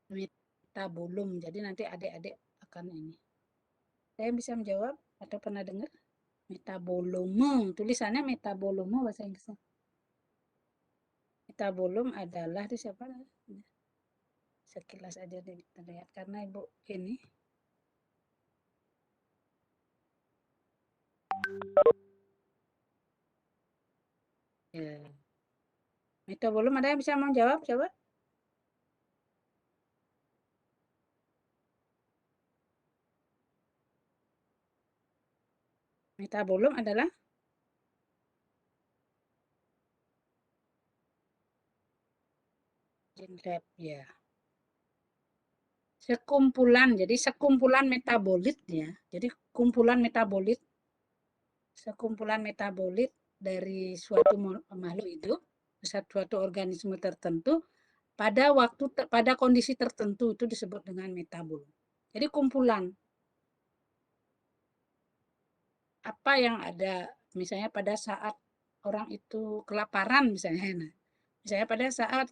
Metabolum. Jadi nanti adik-adik akan ini. Saya bisa menjawab atau pernah dengar? Metabolome. Tulisannya metabolome bahasa Inggrisnya. Metabolum adalah itu siapa? Sekilas aja terlihat karena ibu ini. Ya. Metabolum ada yang bisa menjawab? Coba. Metabolum adalah gen lab, ya. Sekumpulan, jadi sekumpulan metabolit ya. Jadi kumpulan metabolit, sekumpulan metabolit dari suatu makhluk hidup, suatu organisme tertentu pada kondisi tertentu itu disebut dengan metabolum. Jadi kumpulan apa yang ada, misalnya pada saat orang itu kelaparan misalnya, nah, misalnya pada saat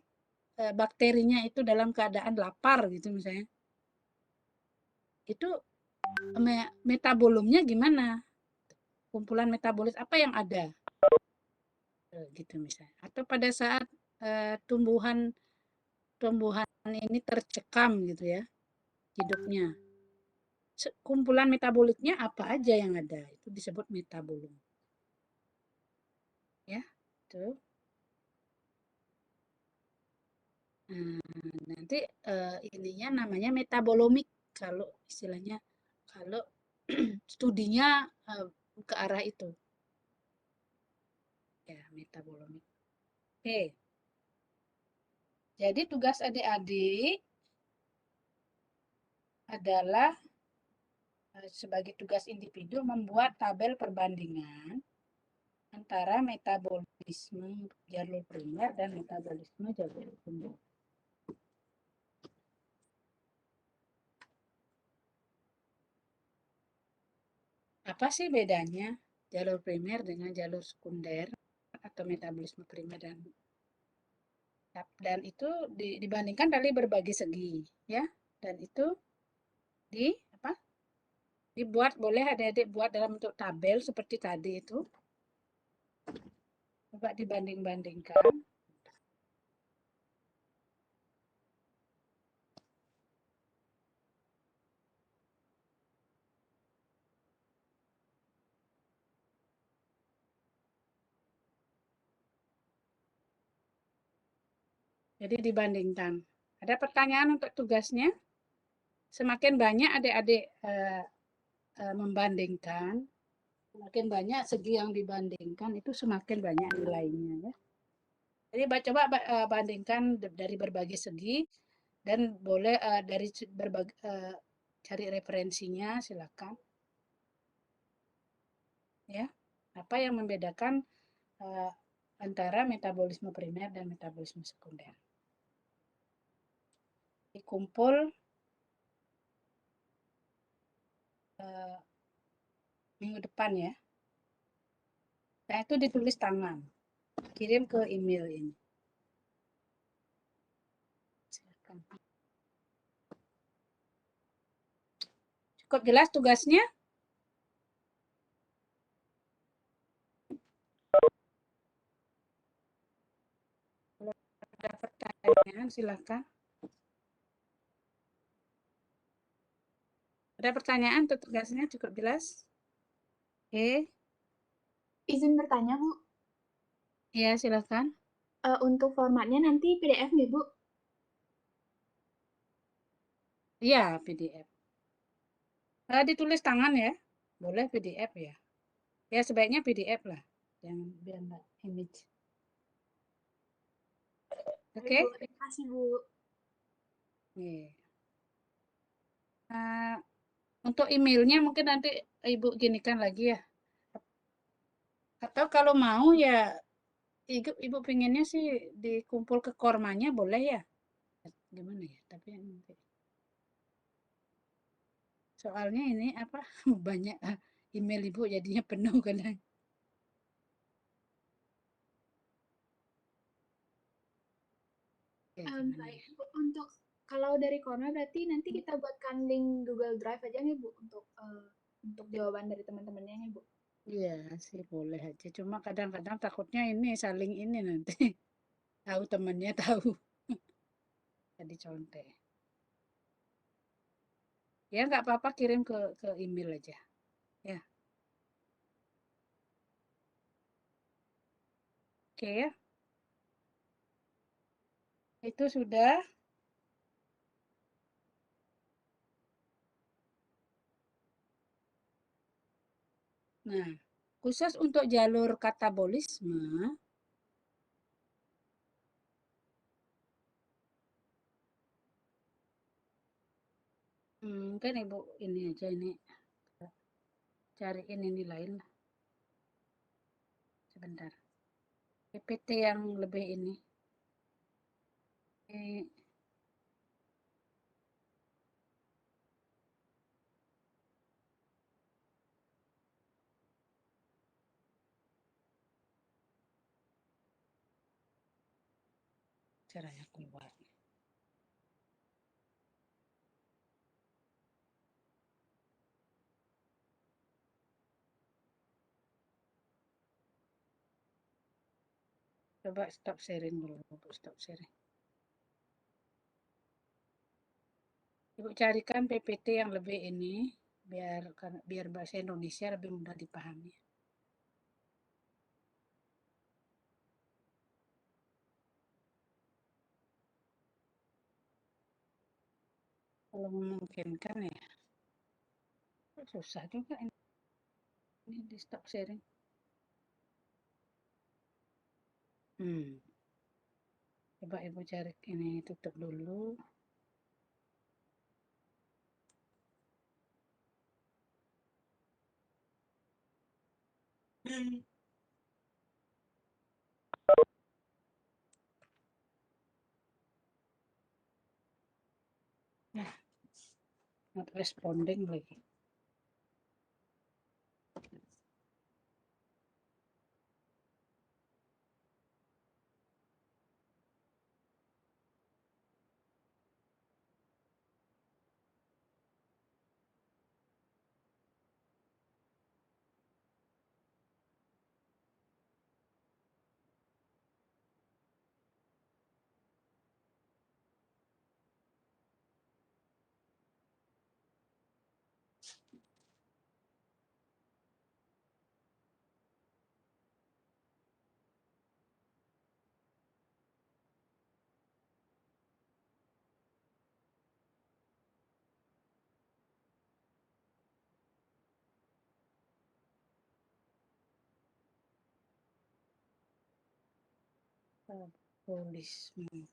bakterinya itu dalam keadaan lapar gitu misalnya, itu metabolumnya gimana? Kumpulan metabolit apa yang ada? Gitu misalnya. Atau pada saat tumbuhan ini tercekam gitu ya hidupnya. Kumpulan metabolitnya apa aja yang ada? Itu disebut metabolum. Ya, tuh. Nah, nanti ininya namanya metabolomik kalau istilahnya, kalau studinya ke arah itu. Ya, metabolomik. Oke. Jadi tugas adik-adik adalah sebagai tugas individu membuat tabel perbandingan antara metabolisme jalur primer dan metabolisme jalur sekunder. Apa sih bedanya jalur primer dengan jalur sekunder atau metabolisme primer dan itu dibandingkan dari berbagai segi ya, dan itu dibuat, boleh adik-adik buat dalam bentuk tabel seperti tadi itu, coba dibanding-bandingkan. Jadi dibandingkan. Ada pertanyaan untuk tugasnya? Semakin banyak adik-adik membandingkan, semakin banyak segi yang dibandingkan, itu semakin banyak nilainya ya. Jadi coba bandingkan dari berbagai segi, dan boleh dari berbagai cari referensinya, silakan. Ya, apa yang membedakan antara metabolisme primer dan metabolisme sekunder? Dikumpul minggu depan ya. Nah, itu ditulis tangan, kirim ke email ini. Silakan. Cukup jelas tugasnya? Kalau ada pertanyaan, silakan. Ada pertanyaan untuk tugasnya cukup jelas? Oke. Izin bertanya, Bu. Iya, silakan. Untuk formatnya nanti PDF nggak, Bu? Iya, PDF. Ditulis tangan ya, boleh PDF ya. Ya sebaiknya PDF lah, jangan biar nggak image. Oke. Terima kasih, Bu. Untuk emailnya mungkin nanti Ibu ginikan lagi ya. Atau kalau mau ya Ibu pinginnya sih dikumpul ke kormanya boleh ya. Gimana ya? Tapi nanti. Soalnya ini apa? Banyak email Ibu jadinya penuh kadang. Oke, gimana Baik, ya? Bu. Untuk kalau dari Cornell berarti nanti kita buatkan link Google Drive aja nih, Bu, untuk jawaban dari teman-temannya nih, Bu. Iya sih boleh aja. Cuma kadang-kadang takutnya ini saling ini nanti. Tahu temannya tahu. Jadi contek. Ya nggak apa-apa kirim ke email aja. Ya, oke ya. Itu sudah. Nah, khusus untuk jalur katabolisme, mungkin Ibu ini aja ini cariin ini lain lah. Sebentar. PPT yang lebih ini. Caranya keluar. Coba stop sharing dulu, stop sharing. Ibu carikan PPT yang lebih ini biar bahasa Indonesia lebih mudah dipahami. Kalau memungkinkan ya. Susah juga ini di stop sharing. Coba Ibu cari ini, tutup dulu. Nah, not responding lagi. Katabolisme.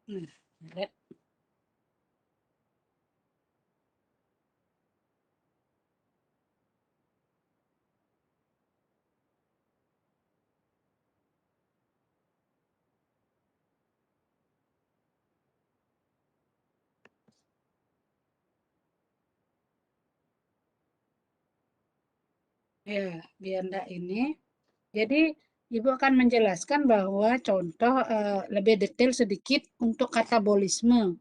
Lihat. Ya, biar enggak ini. Jadi Ibu akan menjelaskan bahwa contoh lebih detail sedikit untuk katabolisme.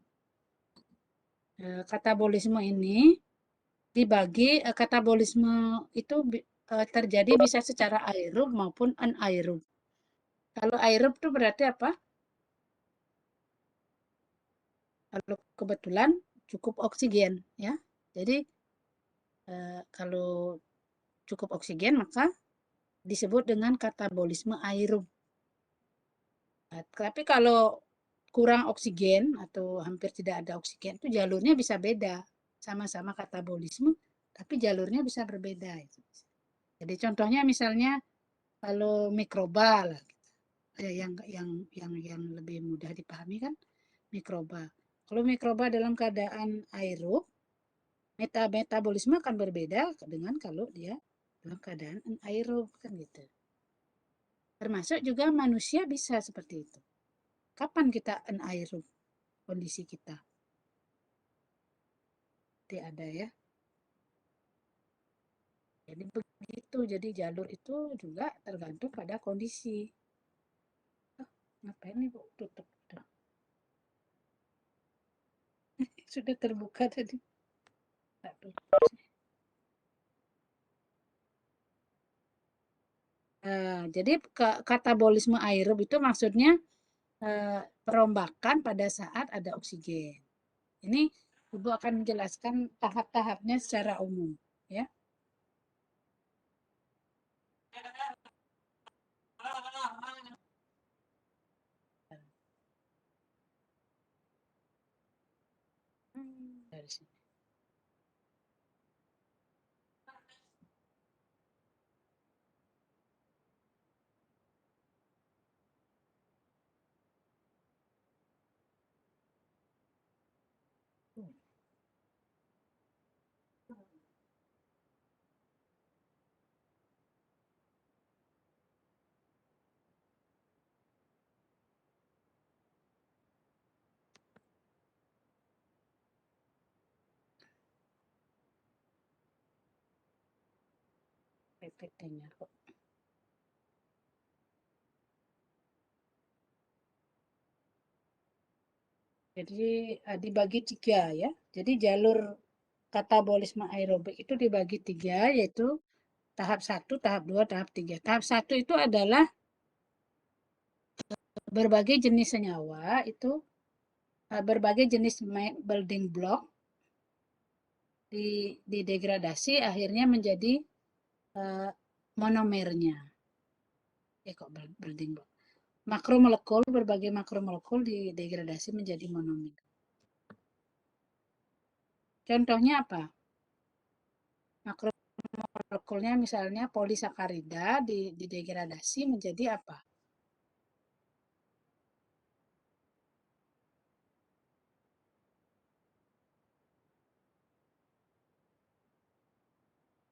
Katabolisme ini dibagi, katabolisme itu terjadi bisa secara aerob maupun anaerob. Kalau aerob itu berarti apa? Kalau kebetulan cukup oksigen, ya. Jadi kalau cukup oksigen maka disebut dengan katabolisme aerob. Nah, tapi kalau kurang oksigen atau hampir tidak ada oksigen itu jalurnya bisa beda, sama-sama katabolisme tapi jalurnya bisa berbeda. Jadi contohnya misalnya kalau mikroba lah, yang lebih mudah dipahami kan mikroba. Kalau mikroba dalam keadaan aerob, metabolisme akan berbeda dengan kalau dia dalam keadaan anaerob kan gitu. Termasuk juga manusia bisa seperti itu. Kapan kita anaerob kondisi kita? Tidak ada ya. Jadi begitu. Jadi jalur itu juga tergantung pada kondisi. Ngapain nih Bu? Tutup. Sudah terbuka tadi. Jadi katabolisme aerob itu maksudnya perombakan pada saat ada oksigen. Ini Ibu akan menjelaskan tahap-tahapnya secara umum, ya. Dari sini. PPT-nya kok. Jadi dibagi 3 ya. Jadi jalur katabolisme aerobik itu dibagi 3, yaitu tahap 1, tahap 2, tahap 3. Tahap 1 itu adalah berbagai jenis senyawa, itu berbagai jenis building block didegradasi akhirnya menjadi monomernya. Kok building block. Makromolekul, berbagai makromolekul didegradasi menjadi monomer. Contohnya apa? Makromolekulnya misalnya polisakarida didegradasi menjadi apa?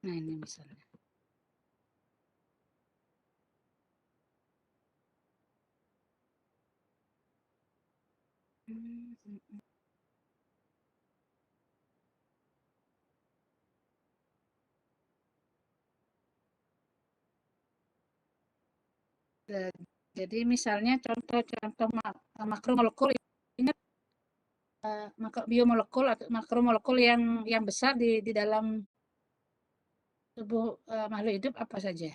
Nah, ini misalnya. Jadi misalnya contoh-contoh makromolekul, ingat biomolekul atau makromolekul yang besar di dalam tubuh makhluk hidup apa saja?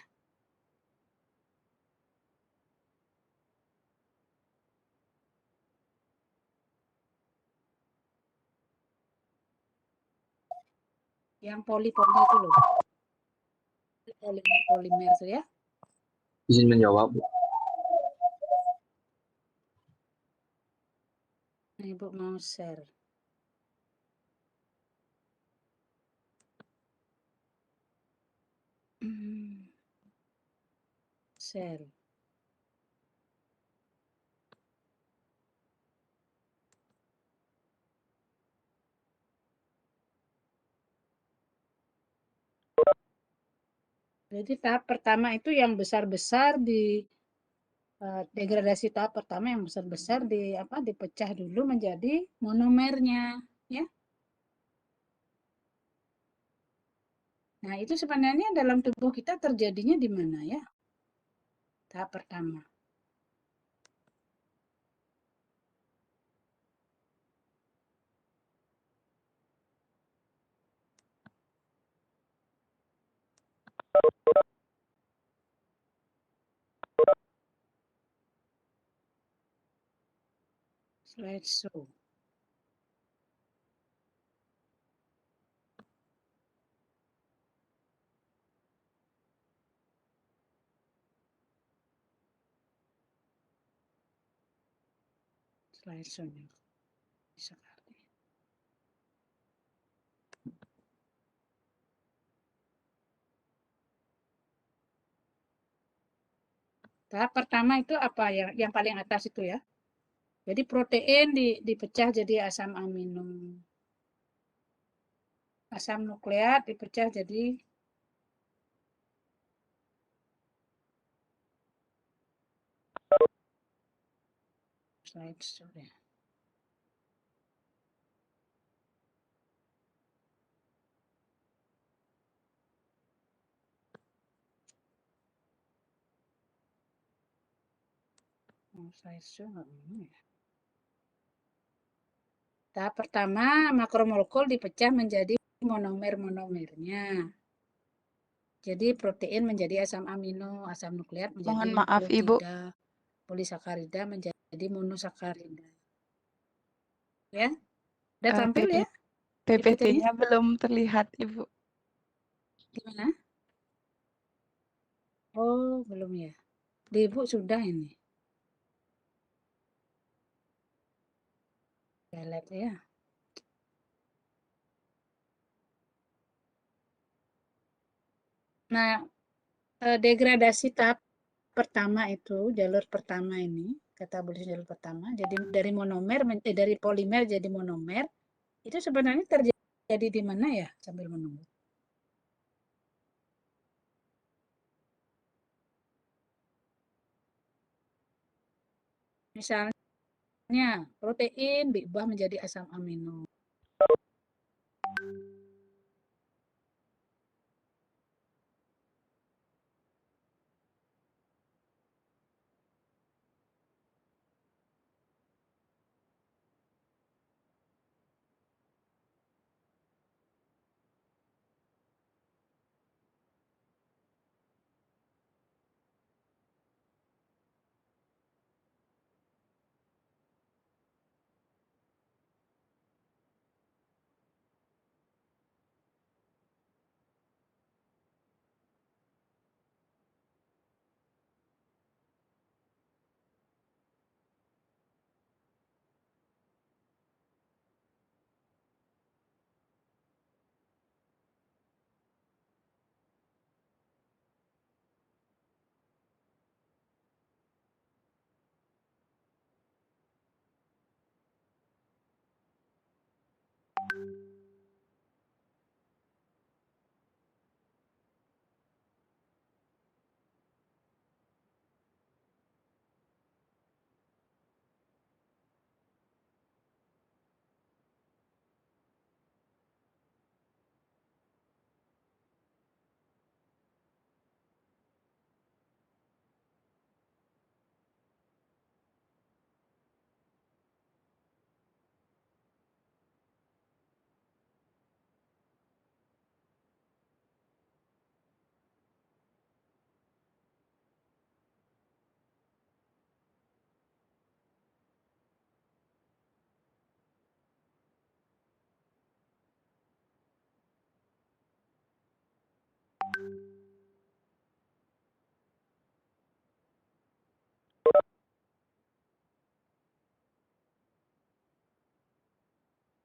Yang poli-poli itu loh. Polimer itu ya. Izin menjawab, Bu. Nah, Ibu mau share. Share. Jadi tahap pertama itu yang besar-besar di degradasi tahap pertama yang besar-besar dipecah dulu menjadi monomernya, ya. Nah, itu sebenarnya dalam tubuh kita terjadinya di mana ya? Tahap pertama. Slideshow. Slideshow-nya. Sekali. Tahap pertama itu apa ya? Yang paling atas itu ya. Jadi protein dipecah jadi asam amino. Asam nukleat dipecah jadi slideshow ya. Slideshow nggak mau ya. Tahap pertama makromolekul dipecah menjadi monomer-monomernya. Jadi protein menjadi asam amino, asam nukleat menjadi Mohon maaf, Ibu. nukleotida, polisakarida menjadi monosakarida. Ya, udah tampil ya? PPT-nya belum terlihat, Ibu. Gimana? Oh, belum ya. Di Ibu sudah ini. Ya, lihat ya. Nah, degradasi tahap pertama itu, jalur pertama ini, katabolis jalur pertama, jadi dari monomer, dari polimer jadi monomer, itu sebenarnya terjadi di mana ya? Sambil menunggu. Misalnya, protein diubah menjadi asam amino.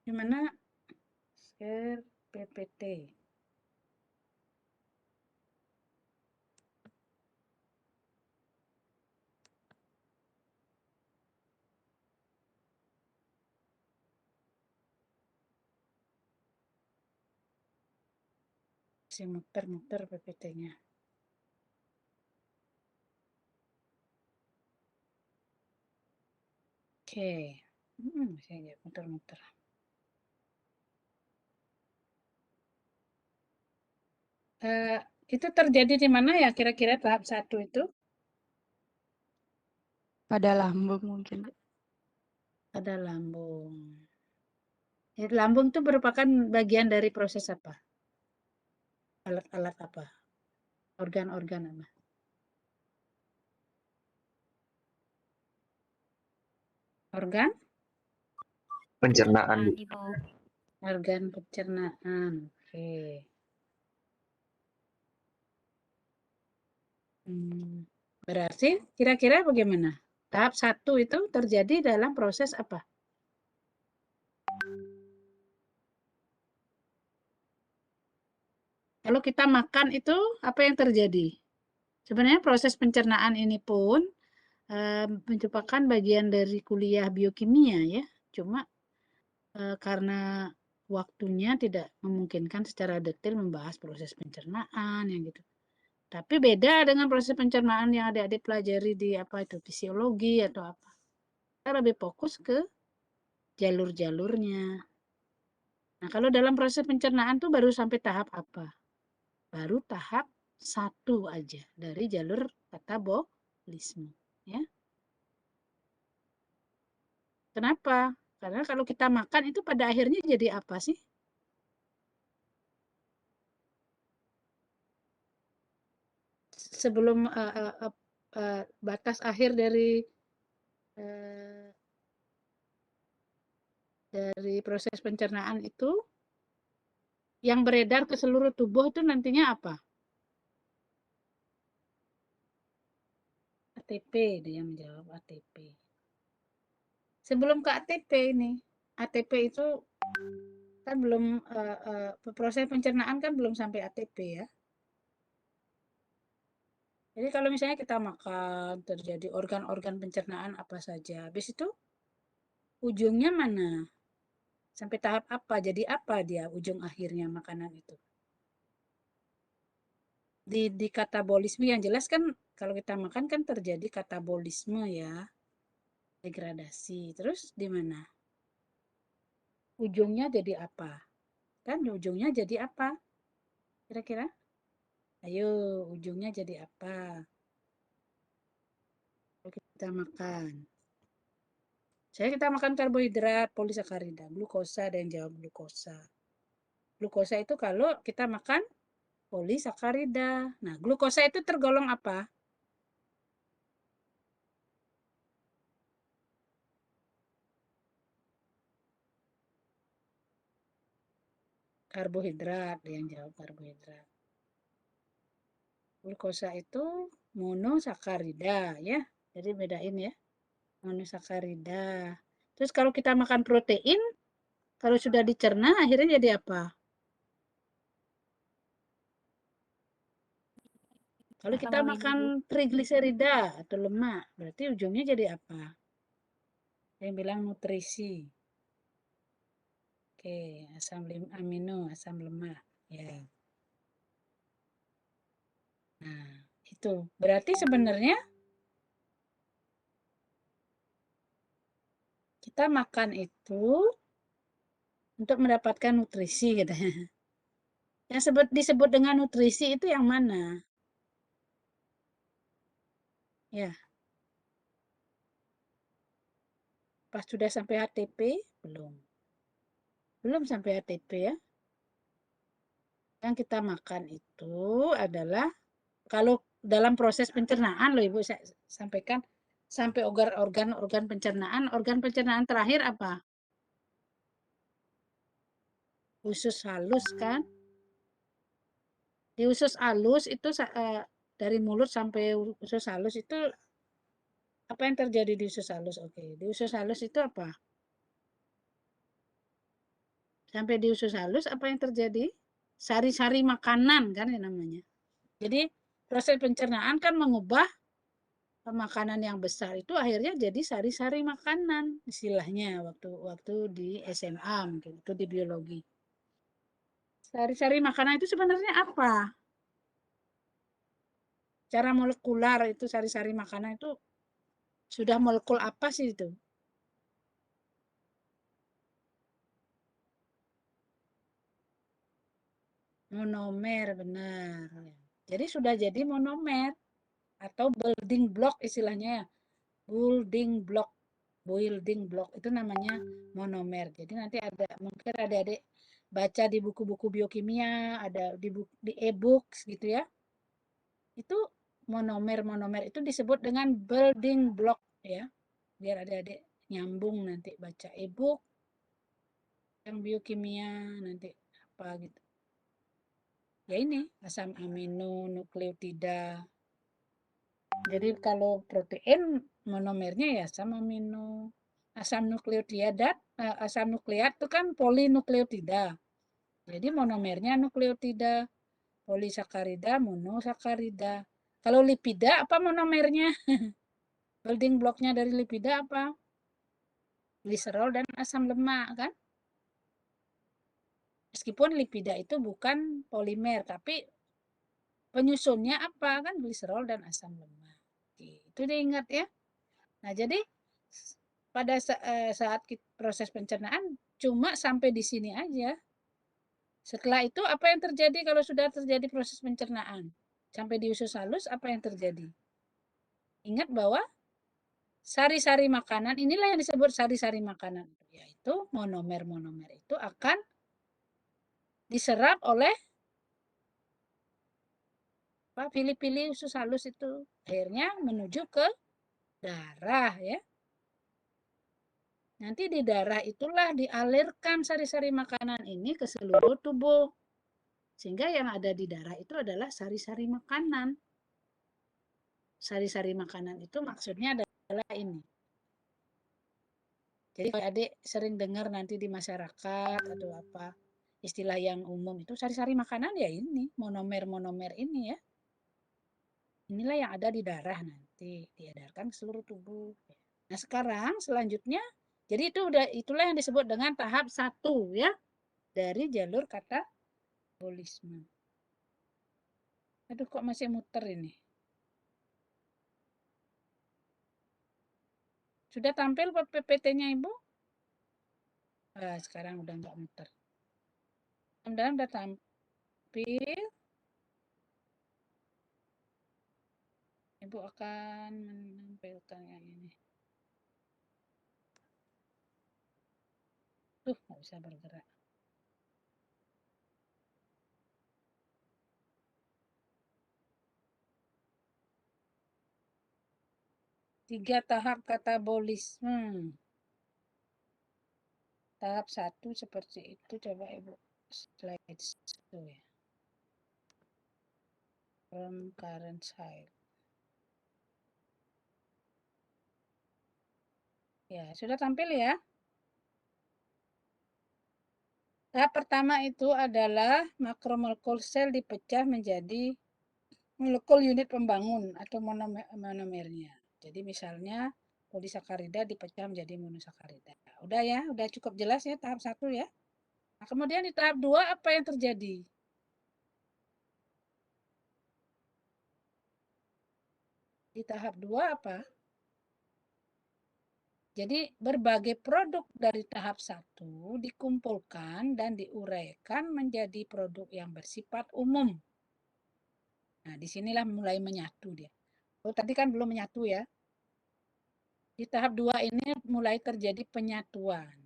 Gimana? Share PPT. Masih muter-muter PPT-nya. Oke. Saya muter-muter. Itu terjadi di mana ya kira-kira tahap 1 itu? Pada lambung mungkin. Pada lambung. Lambung itu merupakan bagian dari proses apa? Alat-alat apa? Organ-organ apa? Organ? Pencernaan, Bu. Ibu. Organ pencernaan. Oke. Berarti kira-kira bagaimana? Tahap 1 itu terjadi dalam proses apa? Kalau kita makan itu apa yang terjadi? Sebenarnya proses pencernaan ini pun merupakan bagian dari kuliah biokimia ya. Cuma karena waktunya tidak memungkinkan secara detail membahas proses pencernaan yang gitu. Tapi beda dengan proses pencernaan yang adik-adik pelajari di apa itu fisiologi atau apa. Kita lebih fokus ke jalur-jalurnya. Nah, kalau dalam proses pencernaan tuh baru sampai tahap apa? Baru tahap 1 aja dari jalur katabolisme, ya. Kenapa? Karena kalau kita makan itu pada akhirnya jadi apa sih? Sebelum batas akhir dari proses pencernaan itu yang beredar ke seluruh tubuh itu nantinya apa? ATP, dia menjawab ATP. Sebelum ke ATP ini, ATP itu kan belum proses pencernaan kan belum sampai ATP ya. Jadi kalau misalnya kita makan, terjadi organ-organ pencernaan apa saja, habis itu ujungnya mana? Sampai tahap apa? Jadi apa dia ujung akhirnya makanan itu? Di katabolisme yang jelas kan kalau kita makan kan terjadi katabolisme ya. Degradasi. Terus di mana? Ujungnya jadi apa? Kan ujungnya jadi apa? Kira-kira? Ayo, ujungnya jadi apa? Kalau kita makan. Saya kita makan karbohidrat, polisakarida, glukosa, ada yang jawab glukosa. Glukosa itu kalau kita makan polisakarida. Nah, glukosa itu tergolong apa? Karbohidrat, ada yang jawab karbohidrat. Glukosa itu monosakarida ya. Jadi bedain ya. Monosakarida. Terus kalau kita makan protein, kalau sudah dicerna akhirnya jadi apa? Kalau kita makan trigliserida atau lemak, berarti ujungnya jadi apa? Yang bilang nutrisi. Oke, asam amino, asam lemak. Ya. Nah, itu. Berarti sebenarnya kita makan itu untuk mendapatkan nutrisi gitu. Yang disebut dengan nutrisi itu yang mana? Ya. Pas sudah sampai ATP, belum. Belum sampai ATP ya. Yang kita makan itu adalah kalau dalam proses pencernaan loh Ibu saya sampaikan sampai organ pencernaan terakhir apa? Usus halus kan? Di usus halus itu dari mulut sampai usus halus itu apa yang terjadi di usus halus? Oke, di usus halus itu apa? Sampai di usus halus apa yang terjadi? Sari-sari makanan kan ya namanya. Jadi proses pencernaan kan mengubah makanan yang besar itu akhirnya jadi sari-sari makanan istilahnya waktu di SMA mungkin itu di biologi. Sari-sari makanan itu sebenarnya apa? Cara molekular itu sari-sari makanan itu sudah molekul apa sih itu? Monomer benar. Jadi sudah jadi monomer atau building block istilahnya. Building block itu namanya monomer. Jadi nanti ada mungkin adik-adik baca di buku-buku biokimia, ada di e-book gitu ya. Itu monomer itu disebut dengan building block ya. Biar adik-adik nyambung nanti baca e-book yang biokimia nanti apa gitu. Ya ini asam amino, nukleotida. Jadi kalau protein monomernya ya sama amino. Asam nukleotida, asam nukleat itu kan polinukleotida. Jadi monomernya nukleotida, polisakarida, monosakarida. Kalau lipida apa monomernya? Building blocknya dari lipida apa? Gliserol dan asam lemak kan? Meskipun lipida itu bukan polimer, tapi penyusunnya apa kan? Gliserol dan asam lemak. Itu diingat ya. Nah, jadi pada saat proses pencernaan cuma sampai di sini aja. Setelah itu apa yang terjadi kalau sudah terjadi proses pencernaan? Sampai di usus halus apa yang terjadi? Ingat bahwa sari-sari makanan, inilah yang disebut sari-sari makanan, yaitu monomer-monomer itu akan diserap oleh pilih-pilih usus halus itu. Akhirnya menuju ke darah ya. Nanti di darah itulah dialirkan sari-sari makanan ini ke seluruh tubuh. Sehingga yang ada di darah itu adalah sari-sari makanan. Sari-sari makanan itu maksudnya adalah ini. Jadi kalau adik sering dengar nanti di masyarakat atau apa, istilah yang umum itu sari-sari makanan ya ini, monomer-monomer ini ya. Inilah yang ada di darah nanti, diedarkan ke seluruh tubuh. Nah sekarang selanjutnya, jadi itulah yang disebut dengan tahap 1 ya, dari jalur katabolisme. Aduh kok masih muter ini. Sudah tampil PPT-nya Ibu? Sekarang udah nggak muter. Mudah-mudahan udah tampil. Ibu akan menampilkan yang ini. Nggak bisa bergerak. Tiga tahap katabolisme. Tahap 1 seperti itu. Coba Ibu slide itu ya. From current side. Ya, sudah tampil ya. Tahap pertama itu adalah makromolekul sel dipecah menjadi molekul unit pembangun atau monomernya. Jadi misalnya polisakarida dipecah menjadi monosakarida. Udah ya, udah cukup jelas ya tahap 1 ya. Nah, kemudian di tahap 2 apa yang terjadi? Di tahap 2 apa? Jadi berbagai produk dari tahap 1 dikumpulkan dan diuraikan menjadi produk yang bersifat umum. Nah, disinilah mulai menyatu dia. Oh, tadi kan belum menyatu ya. Di tahap 2 ini mulai terjadi penyatuan.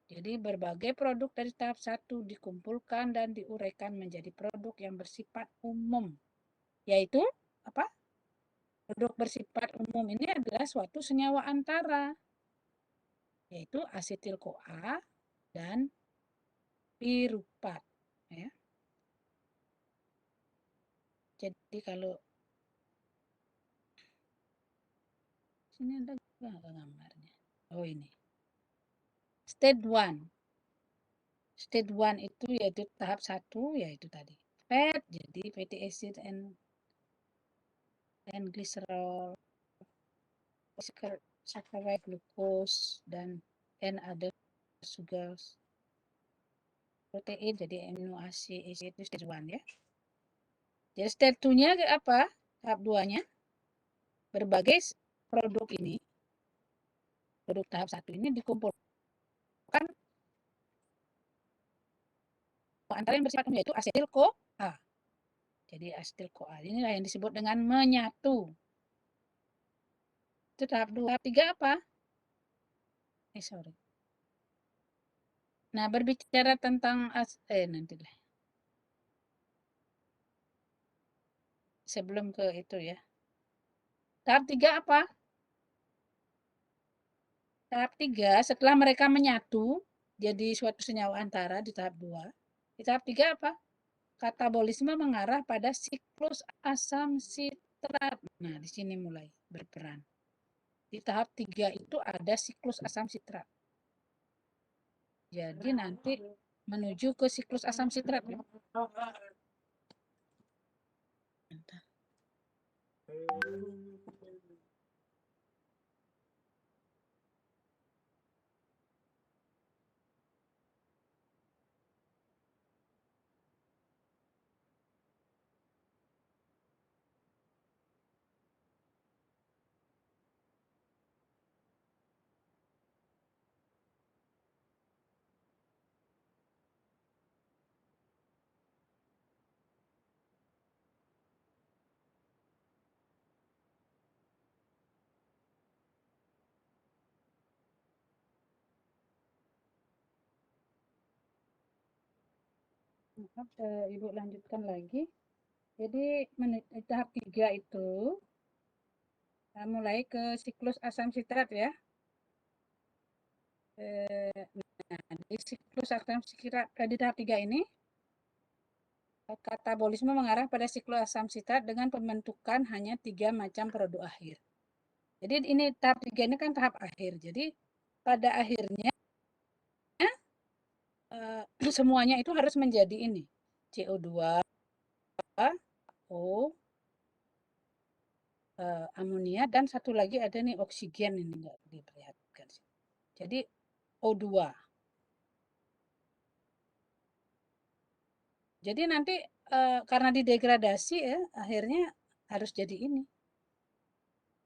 Jadi berbagai produk dari tahap 1 dikumpulkan dan diuraikan menjadi produk yang bersifat umum. Yaitu apa? Produk bersifat umum ini adalah suatu senyawa antara, yaitu asetil-CoA dan pirupat. Ya. Jadi kalau sini ada nggak gambarnya? Oh ini. Stage 1. Stage 1 itu yaitu tahap 1 yaitu tadi. Fat jadi fatty acid and glycerol, saccharide, glucose dan other sugars. Protein jadi amino acid itu stage 1 ya. Jadi stage 2-nya apa? Tahap 2-nya berbagai produk ini, produk tahap 1 ini dikumpulkan antara yang bersifat umum yaitu asetil-CoA. Jadi asetil-CoA inilah yang disebut dengan menyatu. Itu tahap 2. Tahap 3 apa? Sorry. Nah, berbicara tentang nanti lah. Sebelum ke itu ya. Tahap 3 apa? Tahap 3 setelah mereka menyatu jadi suatu senyawa antara di tahap 2. Di tahap 3 apa? Katabolisme mengarah pada siklus asam sitrat. Nah, di sini mulai berperan. Di tahap 3 itu ada siklus asam sitrat. Jadi nanti menuju ke siklus asam sitrat ya. Bentar. Maaf, Ibu lanjutkan lagi. Jadi tahap 3 itu mulai ke siklus asam sitrat ya. Nah, di siklus asam sitrat di tahap 3 ini katabolisme mengarah pada siklus asam sitrat dengan pembentukan hanya 3 macam produk akhir. Jadi ini tahap 3 ini kan tahap akhir. Jadi pada akhirnya semuanya itu harus menjadi ini. CO2, O, amonia, dan satu lagi ada nih oksigen, ini enggak diperlihatkan. Jadi O2. Jadi nanti karena didegradasi ya, akhirnya harus jadi ini.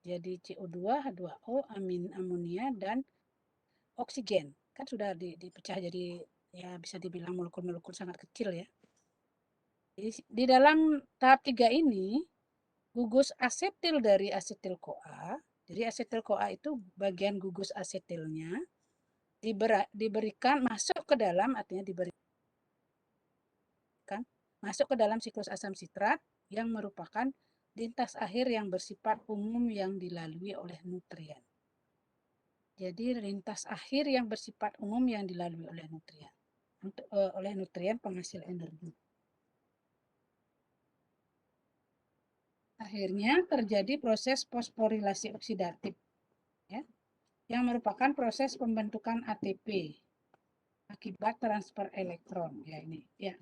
Jadi CO2, H2O, amonia, dan oksigen. Kan sudah dipecah jadi ya bisa dibilang molekul-molekul sangat kecil ya. Jadi di dalam tahap 3 ini, gugus asetil dari asetil-CoA, jadi asetil-CoA itu bagian gugus asetilnya, diberikan masuk ke dalam, artinya diberikan masuk ke dalam siklus asam sitrat yang merupakan lintas akhir yang bersifat umum yang dilalui oleh nutrien. Jadi lintas akhir yang bersifat umum yang dilalui oleh nutrien penghasil energi. Akhirnya terjadi proses fosforilasi oksidatif ya, yang merupakan proses pembentukan ATP akibat transfer elektron ya ini ya.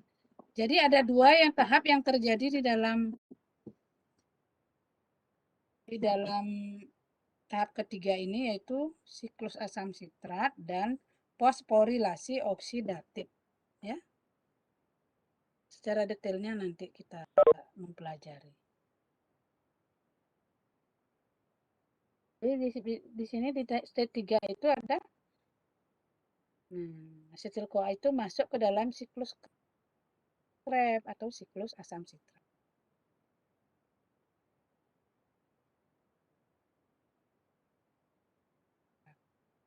Jadi ada dua tahap yang terjadi di dalam tahap ketiga ini, yaitu siklus asam sitrat dan fosforilasi oksidatif ya. Secara detailnya nanti kita mempelajari. Jadi di sini di stage 3 itu ada asetil-CoA itu masuk ke dalam siklus Krebs atau siklus asam sitrat.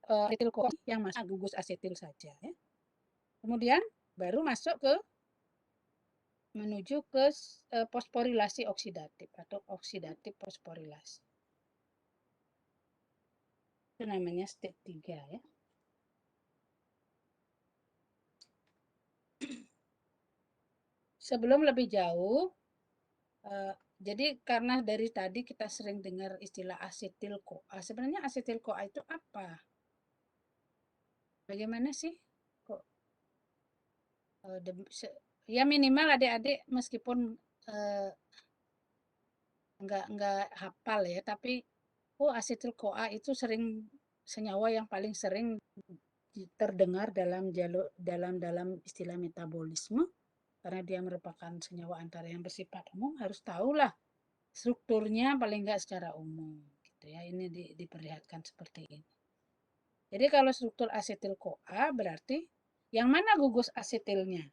Asetil-CoA yang masuk gugus asetil saja ya. Kemudian baru masuk ke menuju ke fosforilasi oksidatif atau oksidatif fosforilasi. Itu namanya stage 3 ya. Sebelum lebih jauh, jadi karena dari tadi kita sering dengar istilah asetil-CoA. Sebenarnya asetil-CoA itu apa? Bagaimana sih? Kok ya minimal adik-adik meskipun enggak hafal ya, tapi asetil-CoA itu senyawa yang paling sering terdengar dalam istilah metabolisme, karena dia merupakan senyawa antara yang bersifat umum, harus tahulah strukturnya paling enggak secara umum gitu ya. Ini diperlihatkan seperti ini. Jadi kalau struktur asetil-CoA berarti yang mana gugus asetilnya?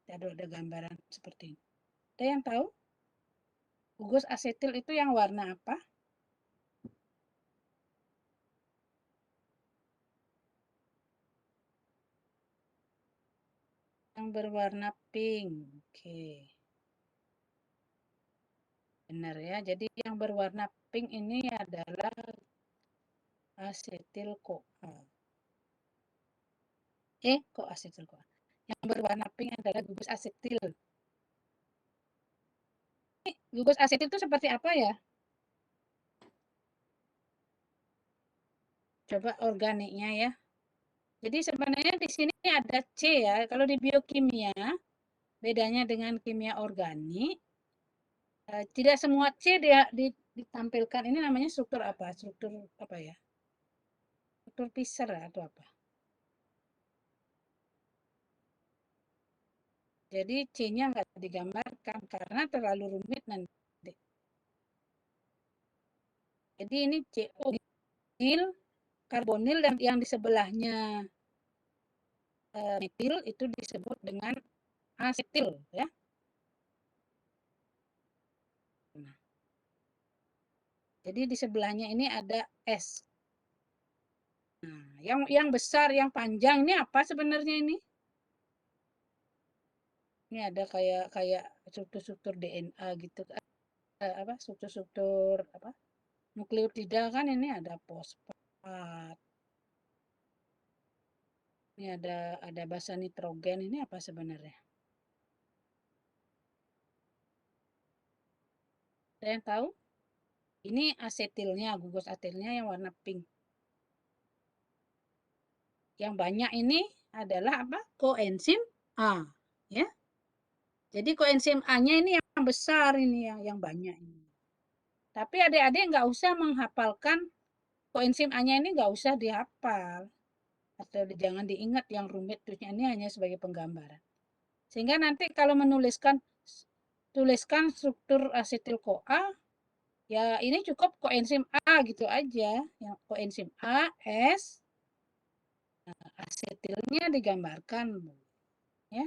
Ada gambaran seperti ini. Ada yang tahu? Gugus asetil itu yang warna apa? Yang berwarna pink. Oke. Benar ya. Jadi yang berwarna pink ini adalah asetil-CoA. Kok asetil-CoA? Yang berwarna pink adalah gugus asetil. Gugus asetil itu seperti apa ya? Coba organiknya ya. Jadi sebenarnya di sini ada C ya. Kalau di biokimia, bedanya dengan kimia organik, tidak semua C ditampilkan. Ini namanya struktur apa? Struktur apa ya? Struktur Fischer atau apa? Jadi C-nya nggak digambarkan karena terlalu rumit nanti. Jadi ini CO, karbonil dan yang di sebelahnya metil itu disebut dengan asetil ya. Nah, jadi di sebelahnya ini ada S. Nah, yang besar, yang panjang ini apa sebenarnya ini? Ini ada kayak struktur-struktur DNA gitu, apa struktur-struktur apa nukleotida kan ini ada fosfat. Ini ada basa nitrogen ini apa sebenarnya? Ada yang tahu? Ini asetilnya, gugus asetilnya yang warna pink. Yang banyak ini adalah apa? Koenzim A, ya. Jadi koenzim A-nya ini yang besar ini yang banyak ini. Tapi adik-adik nggak usah menghafalkan koenzim A-nya ini nggak usah dihafal atau jangan diingat yang rumit terusnya ini hanya sebagai penggambaran. Sehingga nanti kalau tuliskan struktur asetil-CoA, ya ini cukup koenzim A gitu aja. Yang koenzim A, S, asetilnya digambarkan, ya.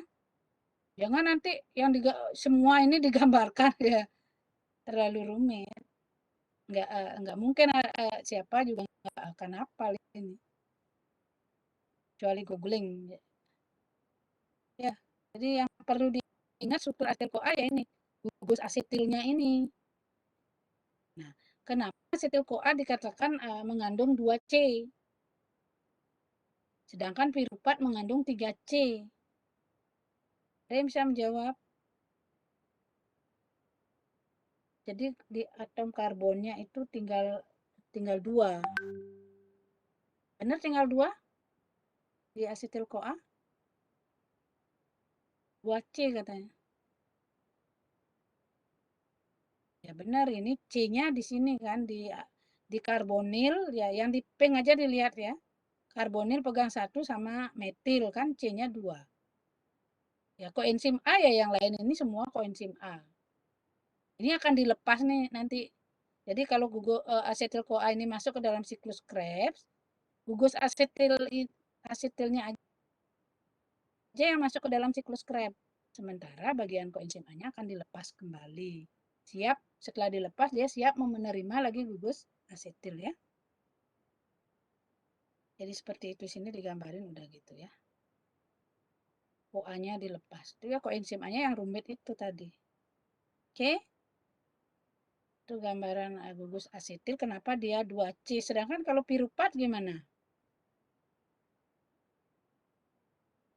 Jangan nanti yang semua ini digambarkan ya terlalu rumit. Nggak mungkin siapa juga nggak akan hafal ini. Kecuali googling. Ya, jadi yang perlu diingat struktur asetil-CoA ya ini, gugus asetilnya ini. Nah, kenapa asetil-CoA dikatakan mengandung 2C? Sedangkan piruvat mengandung 3C. Ada yang bisa menjawab? Jadi di atom karbonnya itu tinggal 2. Benar tinggal 2 di asetil-CoA? 2C katanya. Ya benar, ini C-nya di sini kan di karbonil ya, yang di pink aja dilihat ya. Karbonil pegang 1 sama metil kan C-nya 2. Ya koenzim A ya yang lain ini semua koenzim A. Ini akan dilepas nih nanti. Jadi kalau asetil CoA ini masuk ke dalam siklus Krebs, gugus asetilnya aja yang masuk ke dalam siklus Krebs. Sementara bagian koenzim A-nya akan dilepas kembali. Siap, setelah dilepas dia siap menerima lagi gugus asetil ya. Jadi seperti itu sini digambarin udah gitu ya. CoA-nya dilepas. Itu ya koenzim A-nya yang rumit itu tadi. Oke. Itu gambaran gugus asetil kenapa dia 2C. Sedangkan kalau piruvat gimana?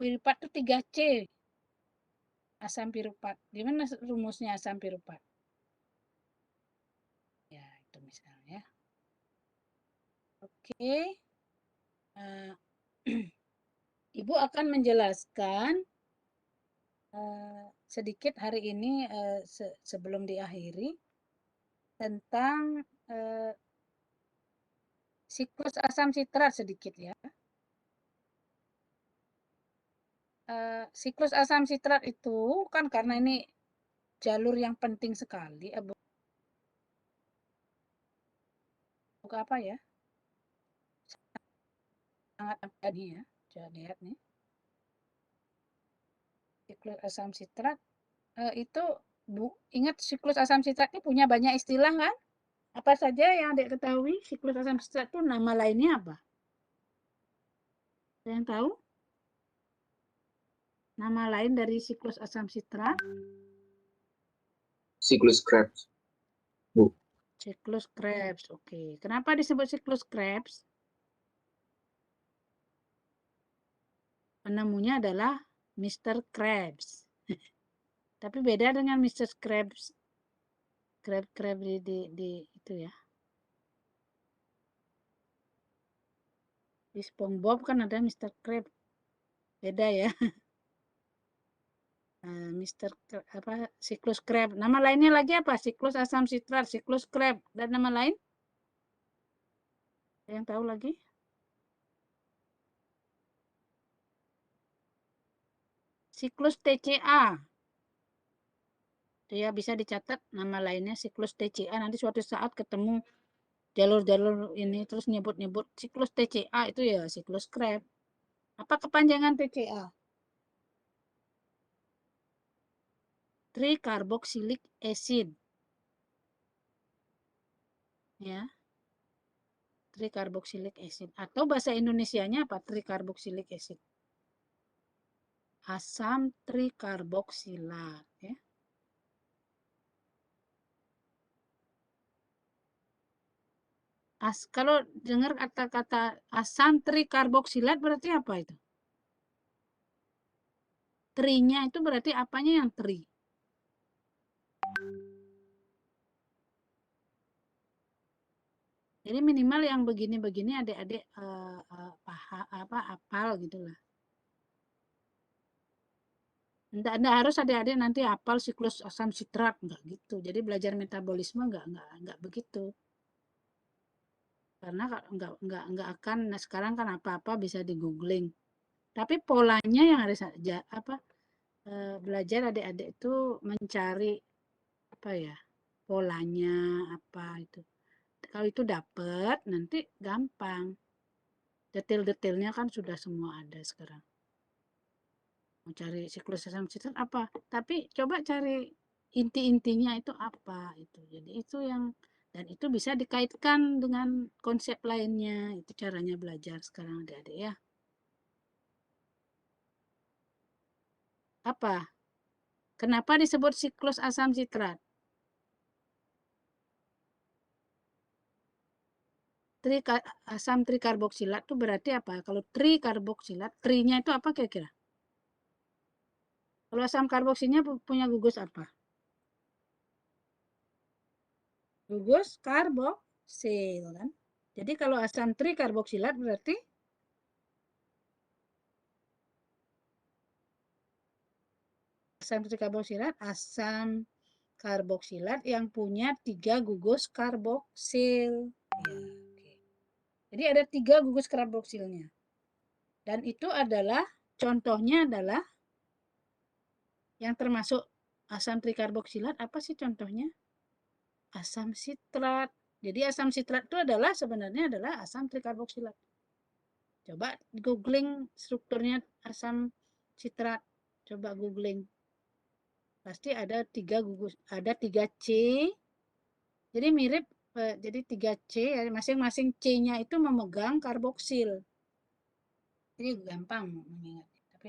Piruvat itu 3C. Asam piruvat. Gimana rumusnya asam piruvat? Ya, itu misalnya. Oke. Ibu akan menjelaskan sedikit hari ini sebelum diakhiri tentang siklus asam sitrat sedikit ya. Siklus asam sitrat itu kan karena ini jalur yang penting sekali. Buka apa ya? Sangat tadi ya. Coba lihat nih. Siklus asam sitrat itu ingat siklus asam sitrat ini punya banyak istilah kan? Apa saja yang Adik ketahui siklus asam sitrat itu nama lainnya apa? Ada yang tahu? Nama lain dari siklus asam sitrat? Siklus Krebs. Bu. Siklus Krebs. Oke. Kenapa disebut siklus Krebs? Penemunya adalah Mr. Krebs. Tapi beda dengan Mr. Krebs. Krebs di itu ya. Di SpongeBob kan ada Mr. Krab. Beda ya. Mr. apa siklus Krab. Nama lainnya lagi apa? Siklus asam sitrat, siklus Krab, dan nama lain? Ada yang tahu lagi? Siklus TCA. Ya bisa dicatat nama lainnya siklus TCA. Nanti suatu saat ketemu jalur-jalur ini terus nyebut-nyebut siklus TCA itu ya siklus Krab. Apa kepanjangan TCA? Tricarboxylic acid. Ya. Tricarboxylic acid. Atau bahasa Indonesianya apa? Tricarboxylic acid. Asam trikarboksilat. Ya. Kalau dengar kata-kata asam trikarboksilat berarti apa itu? Trinya itu berarti apanya yang tri? Jadi minimal yang begini-begini adik-adik apal gitu lah. Enggak harus adik-adik nanti apal siklus asam sitrat, enggak gitu. Jadi belajar metabolisme enggak begitu. Karena enggak akan, nah sekarang kan apa-apa bisa di googling. Tapi polanya yang harus belajar adik-adik itu mencari apa ya, polanya apa itu. Kalau itu dapat nanti gampang. Detail-detailnya kan sudah semua ada sekarang. Mau cari siklus asam sitrat apa? Tapi coba cari inti-intinya itu apa itu. Jadi itu yang, dan itu bisa dikaitkan dengan konsep lainnya. Itu caranya belajar sekarang adik-adik ya. Apa? Kenapa disebut siklus asam sitrat? Asam trikarboksilat itu berarti apa? Kalau trikarboksilat, trinya itu apa kira-kira? Kalau asam karboksilnya punya gugus apa? Gugus karboksil kan? Jadi kalau asam trikarboksilat berarti asam trikarboksilat, asam karboksilat yang punya 3 gugus karboksil. Ya, oke. Jadi ada 3 gugus karboksilnya. Dan itu adalah, contohnya adalah yang termasuk asam trikarboksilat, apa sih contohnya? Asam sitrat. Jadi asam sitrat itu adalah sebenarnya adalah asam trikarboksilat. Coba googling strukturnya asam sitrat. Coba googling. Pasti ada 3 gugus, ada 3 C. Jadi mirip, jadi 3 C, masing-masing C-nya itu memegang karboksil. Jadi gampang mengingat. Tapi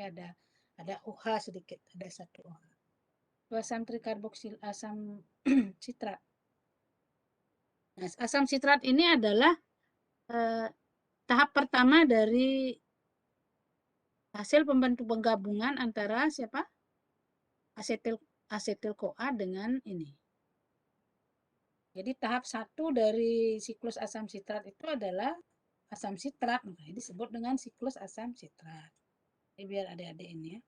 ada OH sedikit, ada 1 OH. Asam trikarboksil, asam sitrat. Nah, asam sitrat ini adalah tahap pertama dari hasil pembentuk penggabungan antara siapa? Asetil-CoA dengan ini. Jadi tahap 1 dari siklus asam sitrat itu adalah asam sitrat, makanya disebut dengan siklus asam sitrat. Jadi biar adik-adik ini ya.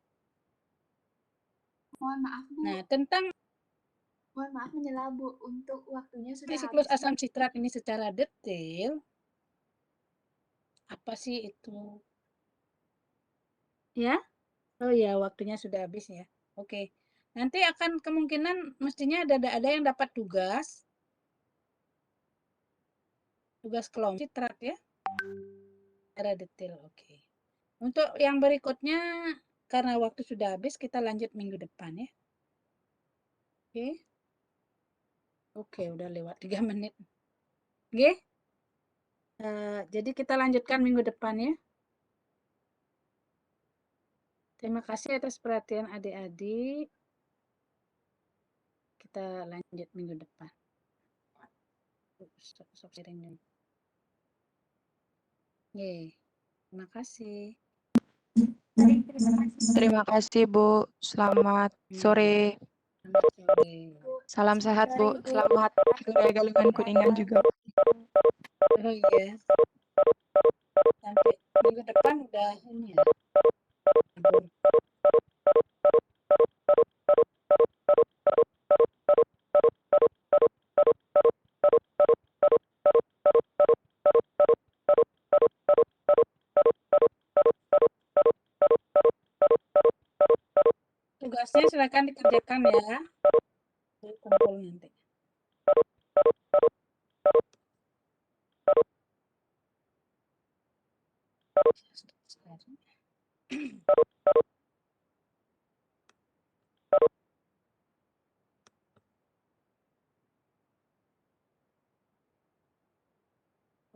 Mohon maaf Bu. Nah, tentang Mohon maaf menyela Bu, untuk waktunya sudah siklus habis. asam sitrat ini secara detail, apa sih itu? Ya? Oh ya, waktunya sudah habis ya. Oke. Nanti akan kemungkinan mestinya ada yang dapat tugas kelompok sitrat ya. Secara detail, oke. Untuk yang berikutnya, karena waktu sudah habis, kita lanjut minggu depan ya. Oke. Oke, udah lewat 3 menit. Oke. Jadi kita lanjutkan minggu depan ya. Terima kasih atas perhatian adik-adik. Kita lanjut minggu depan. Stop sharing dulu. Terima kasih. Terima kasih Bu. Selamat sore. Selamat sore. Salam sehat Bu. Selamat Hari Raya Galungan Kuningan juga. Oh iya. Sampai Minggu depan udah ini ya. Libur. Tugasnya silakan dikerjakan ya. Kumpul nanti.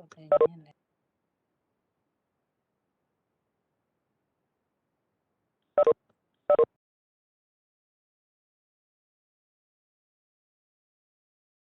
Kodenya